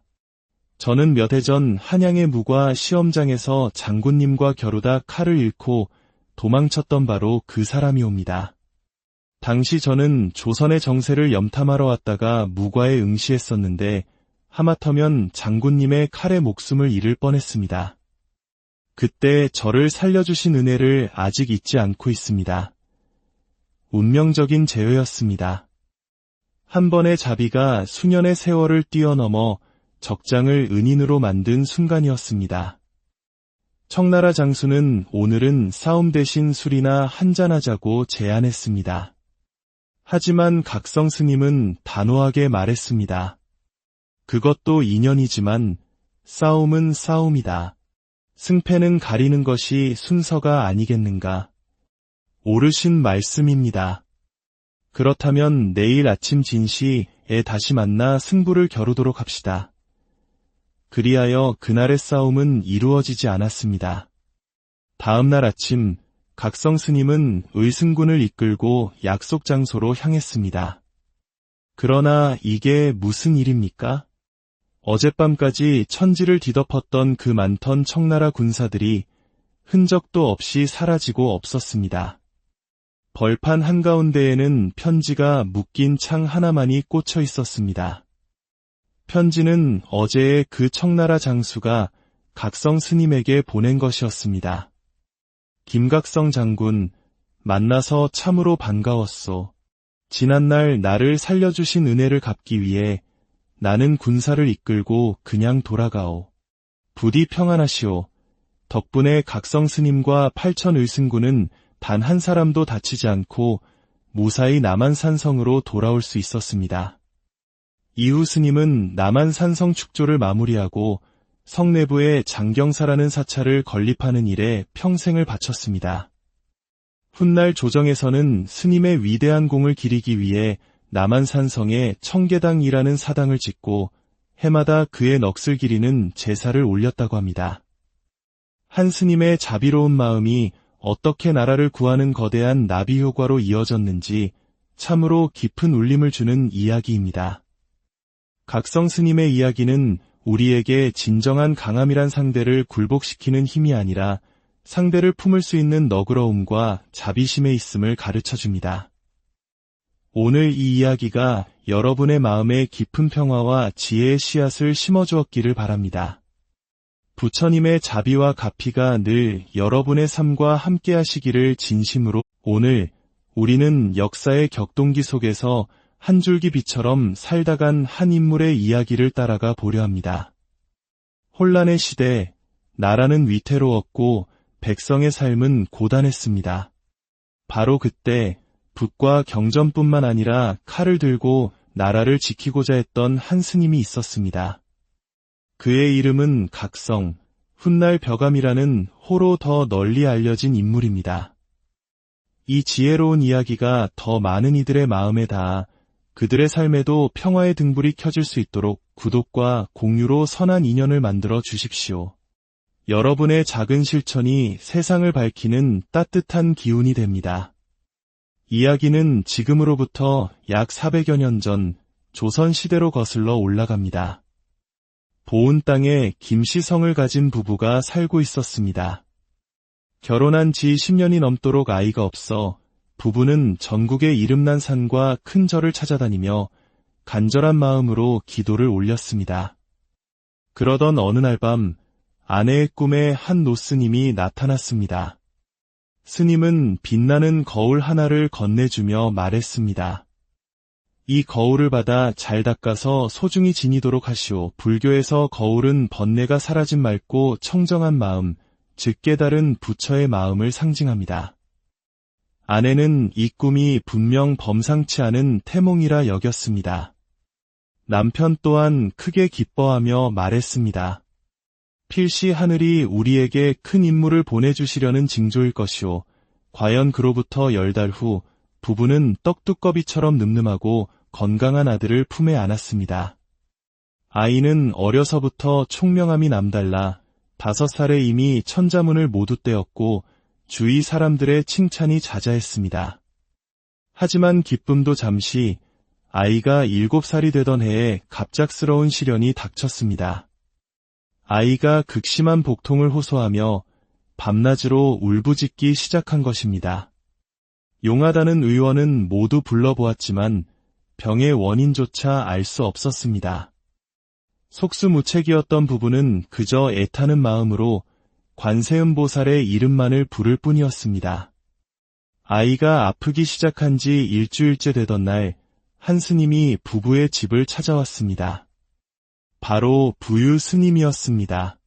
저는 몇 해 전 한양의 무과 시험장에서 장군님과 겨루다 칼을 잃고 도망쳤던 바로 그 사람이옵니다. 당시 저는 조선의 정세를 염탐하러 왔다가 무과에 응시했었는데 하마터면 장군님의 칼에 목숨을 잃을 뻔했습니다. 그때 저를 살려주신 은혜를 아직 잊지 않고 있습니다. 운명적인 재회였습니다. 한 번의 자비가 수년의 세월을 뛰어넘어 적장을 은인으로 만든 순간이었습니다. 청나라 장수는 오늘은 싸움 대신 술이나 한잔하자고 제안했습니다. 하지만 각성 스님은 단호하게 말했습니다. 그것도 인연이지만 싸움은 싸움이다. 승패는 가리는 것이 순서가 아니겠는가. 옳으신 말씀입니다. 그렇다면 내일 아침 진시에 다시 만나 승부를 겨루도록 합시다. 그리하여 그날의 싸움은 이루어지지 않았습니다. 다음 날 아침 각성 스님은 의승군을 이끌고 약속 장소로 향했습니다. 그러나 이게 무슨 일입니까? 어젯밤까지 천지를 뒤덮었던 그 많던 청나라 군사들이 흔적도 없이 사라지고 없었습니다. 벌판 한가운데에는 편지가 묶인 창 하나만이 꽂혀 있었습니다. 편지는 어제의 그 청나라 장수가 각성 스님에게 보낸 것이었습니다. 김각성 장군, 만나서 참으로 반가웠소. 지난날 나를 살려주신 은혜를 갚기 위해 나는 군사를 이끌고 그냥 돌아가오. 부디 평안하시오. 덕분에 각성 스님과 8천 의승군은 단 한 사람도 다치지 않고 무사히 남한산성으로 돌아올 수 있었습니다. 이후 스님은 남한산성 축조를 마무리하고 성 내부에 장경사라는 사찰을 건립하는 일에 평생을 바쳤습니다. 훗날 조정에서는 스님의 위대한 공을 기리기 위해 남한산성에 청계당이라는 사당을 짓고 해마다 그의 넋을 기리는 제사를 올렸다고 합니다. 한 스님의 자비로운 마음이 어떻게 나라를 구하는 거대한 나비 효과로 이어졌는지 참으로 깊은 울림을 주는 이야기입니다. 각성 스님의 이야기는 우리에게 진정한 강함이란 상대를 굴복시키는 힘이 아니라 상대를 품을 수 있는 너그러움과 자비심에 있음을 가르쳐줍니다. 오늘 이 이야기가 여러분의 마음에 깊은 평화와 지혜의 씨앗을 심어주었기를 바랍니다. 부처님의 자비와 가피가 늘 여러분의 삶과 함께 하시기를 진심으로. 오늘 우리는 역사의 격동기 속에서 한 줄기 빛처럼 살다간 한 인물의 이야기를 따라가 보려 합니다. 혼란의 시대, 나라는 위태로웠고 백성의 삶은 고단했습니다. 바로 그때 붓과 경전뿐만 아니라 칼을 들고 나라를 지키고자 했던 한 스님이 있었습니다. 그의 이름은 각성, 훗날 벼감이라는 호로 더 널리 알려진 인물입니다. 이 지혜로운 이야기가 더 많은 이들의 마음에 닿아 그들의 삶에도 평화의 등불이 켜질 수 있도록 구독과 공유로 선한 인연을 만들어 주십시오. 여러분의 작은 실천이 세상을 밝히는 따뜻한 기운이 됩니다. 이야기는 지금으로부터 약 400여 년 전 조선시대로 거슬러 올라갑니다. 보은 땅에 김씨성을 가진 부부가 살고 있었습니다. 결혼한 지 10년이 넘도록 아이가 없어 부부는 전국의 이름난 산과 큰 절을 찾아다니며 간절한 마음으로 기도를 올렸습니다. 그러던 어느 날 밤 아내의 꿈에 한 노스님이 나타났습니다. 스님은 빛나는 거울 하나를 건네주며 말했습니다. 이 거울을 받아 잘 닦아서 소중히 지니도록 하시오. 불교에서 거울은 번뇌가 사라진 맑고 청정한 마음, 즉 깨달은 부처의 마음을 상징합니다. 아내는 이 꿈이 분명 범상치 않은 태몽이라 여겼습니다. 남편 또한 크게 기뻐하며 말했습니다. 필시 하늘이 우리에게 큰 인물을 보내주시려는 징조일 것이오. 과연 그로부터 10달 후 부부는 떡두꺼비처럼 늠름하고 건강한 아들을 품에 안았습니다. 아이는 어려서부터 총명함이 남달라 5살에 이미 천자문을 모두 떼었고 주위 사람들의 칭찬이 자자했습니다. 하지만 기쁨도 잠시, 아이가 7살이 되던 해에 갑작스러운 시련이 닥쳤습니다. 아이가 극심한 복통을 호소하며 밤낮으로 울부짖기 시작한 것입니다. 용하다는 의원은 모두 불러보았지만 병의 원인조차 알 수 없었습니다. 속수무책이었던 부부는 그저 애타는 마음으로 관세음보살의 이름만을 부를 뿐이었습니다. 아이가 아프기 시작한 지 일주일째 되던 날, 한 스님이 부부의 집을 찾아왔습니다. 바로 부유 스님이었습니다.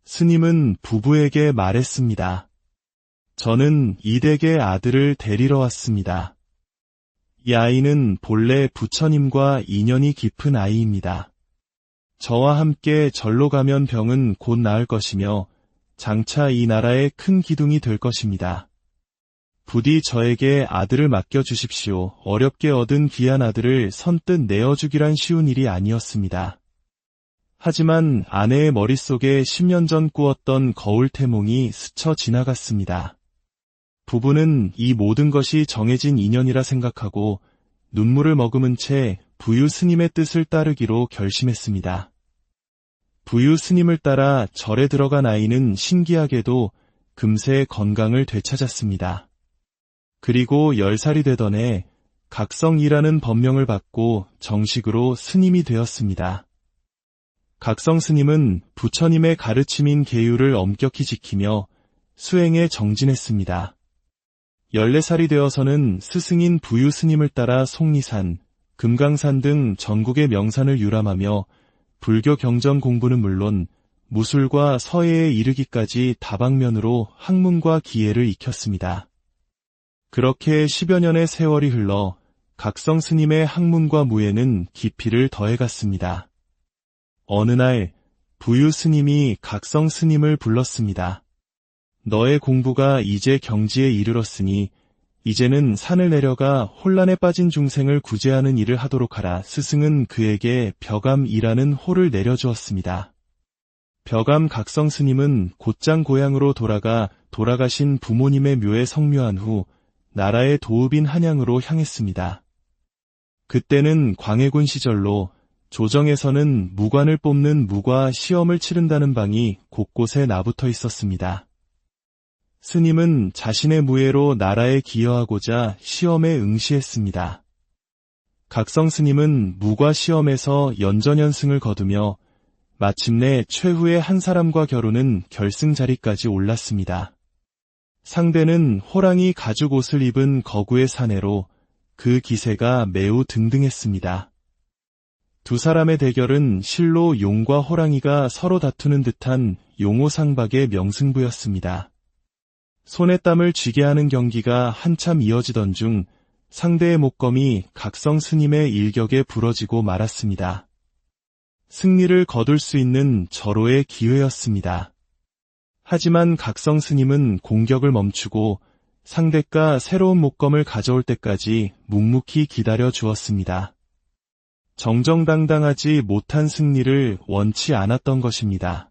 스님은 부부에게 말했습니다. 저는 이댁의 아들을 데리러 왔습니다. 이 아이는 본래 부처님과 인연이 깊은 아이입니다. 저와 함께 절로 가면 병은 곧 나을 것이며 장차 이 나라의 큰 기둥이 될 것입니다. 부디 저에게 아들을 맡겨주십시오. 어렵게 얻은 귀한 아들을 선뜻 내어주기란 쉬운 일이 아니었습니다. 하지만 아내의 머릿속에 10년 전 꾸었던 거울 태몽이 스쳐 지나갔습니다. 부부는 이 모든 것이 정해진 인연이라 생각하고 눈물을 머금은 채 부유 스님의 뜻을 따르기로 결심했습니다. 부유 스님을 따라 절에 들어간 아이는 신기하게도 금세 건강을 되찾았습니다. 그리고 10살이 되던 해 각성이라는 법명을 받고 정식으로 스님이 되었습니다. 각성 스님은 부처님의 가르침인 계율을 엄격히 지키며 수행에 정진했습니다. 14살이 되어서는 스승인 부유 스님을 따라 속리산, 금강산 등 전국의 명산을 유람하며 불교 경전 공부는 물론 무술과 서예에 이르기까지 다방면으로 학문과 기예를 익혔습니다. 그렇게 10여 년의 세월이 흘러 각성 스님의 학문과 무예는 깊이를 더해갔습니다. 어느 날 부유 스님이 각성 스님을 불렀습니다. 너의 공부가 이제 경지에 이르렀으니 이제는 산을 내려가 혼란에 빠진 중생을 구제하는 일을 하도록 하라. 스승은 그에게 벼감이라는 호를 내려주었습니다. 벼감 각성 스님은 곧장 고향으로 돌아가신 부모님의 묘에 성묘한 후 나라의 도읍인 한양으로 향했습니다. 그때는 광해군 시절로 조정에서는 무관을 뽑는 무과 시험을 치른다는 방이 곳곳에 나붙어 있었습니다. 스님은 자신의 무예로 나라에 기여하고자 시험에 응시했습니다. 각성 스님은 무과 시험에서 연전연승을 거두며 마침내 최후의 한 사람과 겨루는 결승 자리까지 올랐습니다. 상대는 호랑이 가죽 옷을 입은 거구의 사내로 그 기세가 매우 등등했습니다. 두 사람의 대결은 실로 용과 호랑이가 서로 다투는 듯한 용호상박의 명승부였습니다. 손에 땀을 쥐게 하는 경기가 한참 이어지던 중 상대의 목검이 각성 스님의 일격에 부러지고 말았습니다. 승리를 거둘 수 있는 절호의 기회였습니다. 하지만 각성 스님은 공격을 멈추고 상대가 새로운 목검을 가져올 때까지 묵묵히 기다려 주었습니다. 정정당당하지 못한 승리를 원치 않았던 것입니다.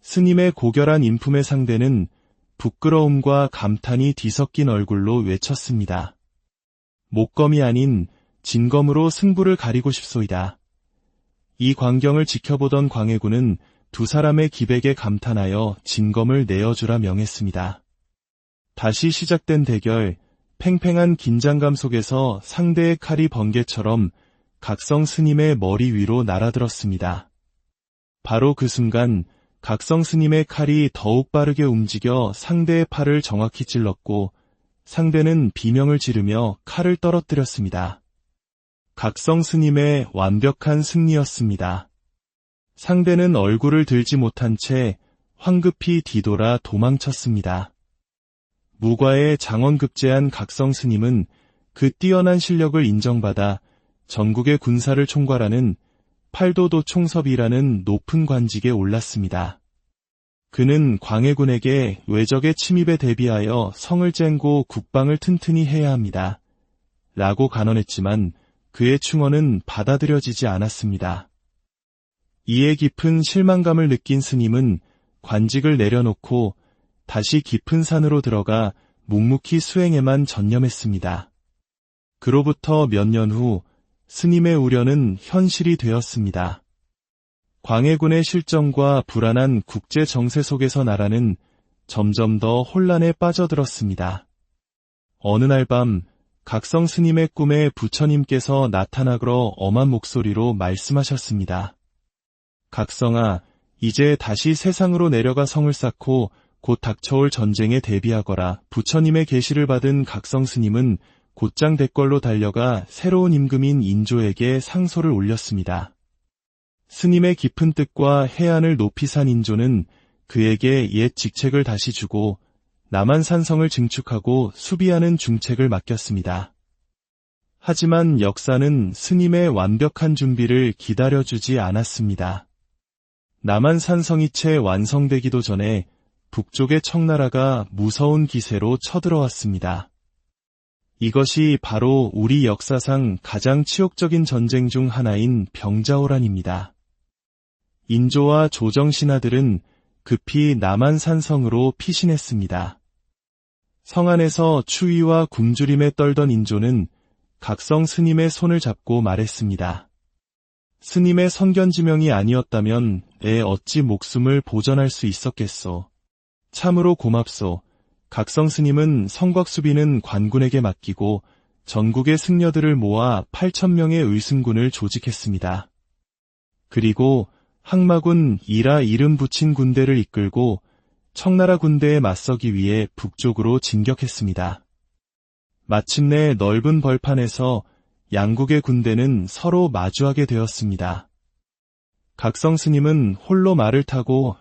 스님의 고결한 인품의 상대는 부끄러움과 감탄이 뒤섞인 얼굴로 외쳤습니다. 목검이 아닌 진검으로 승부를 가리고 싶소이다. 이 광경을 지켜보던 광해군은 두 사람의 기백에 감탄하여 진검을 내어주라 명했습니다. 다시 시작된 대결, 팽팽한 긴장감 속에서 상대의 칼이 번개처럼 각성 스님의 머리 위로 날아들었습니다. 바로 그 순간 각성 스님의 칼이 더욱 빠르게 움직여 상대의 팔을 정확히 찔렀고 상대는 비명을 지르며 칼을 떨어뜨렸습니다. 각성 스님의 완벽한 승리였습니다. 상대는 얼굴을 들지 못한 채 황급히 뒤돌아 도망쳤습니다. 무과에 장원급제한 각성 스님은 그 뛰어난 실력을 인정받아 전국의 군사를 총괄하는 팔도도 총섭이라는 높은 관직에 올랐습니다. 그는 광해군에게 외적의 침입에 대비하여 성을 쟁고 국방을 튼튼히 해야 합니다. 라고 간언했지만 그의 충언은 받아들여지지 않았습니다. 이에 깊은 실망감을 느낀 스님은 관직을 내려놓고 다시 깊은 산으로 들어가 묵묵히 수행에만 전념했습니다. 그로부터 몇 년 후 스님의 우려는 현실이 되었습니다. 광해군의 실정과 불안한 국제 정세 속에서 나라는 점점 더 혼란에 빠져들었습니다. 어느 날 밤 각성 스님의 꿈에 부처님께서 나타나러 엄한 목소리로 말씀하셨습니다. 각성아, 이제 다시 세상으로 내려가 성을 쌓고 곧 닥쳐올 전쟁에 대비하거라. 부처님의 계시를 받은 각성 스님은 곧장 대궐로 달려가 새로운 임금인 인조에게 상소를 올렸습니다. 스님의 깊은 뜻과 해안을 높이 산 인조는 그에게 옛 직책을 다시 주고 남한산성을 증축하고 수비하는 중책을 맡겼습니다. 하지만 역사는 스님의 완벽한 준비를 기다려주지 않았습니다. 남한산성이 채 완성되기도 전에 북쪽의 청나라가 무서운 기세로 쳐들어왔습니다. 이것이 바로 우리 역사상 가장 치욕적인 전쟁 중 하나인 병자호란입니다. 인조와 조정 신하들은 급히 남한산성으로 피신했습니다. 성 안에서 추위와 굶주림에 떨던 인조는 각성 스님의 손을 잡고 말했습니다. 스님의 선견지명이 아니었다면 어찌 목숨을 보전할 수 있었겠소. 참으로 고맙소. 각성 스님은 성곽수비는 관군에게 맡기고 전국의 승려들을 모아 8,000명의 의승군을 조직했습니다. 그리고 항마군 이라 이름 붙인 군대를 이끌고 청나라 군대에 맞서기 위해 북쪽으로 진격했습니다. 마침내 넓은 벌판에서 양국의 군대는 서로 마주하게 되었습니다. 각성 스님은 홀로 말을 타고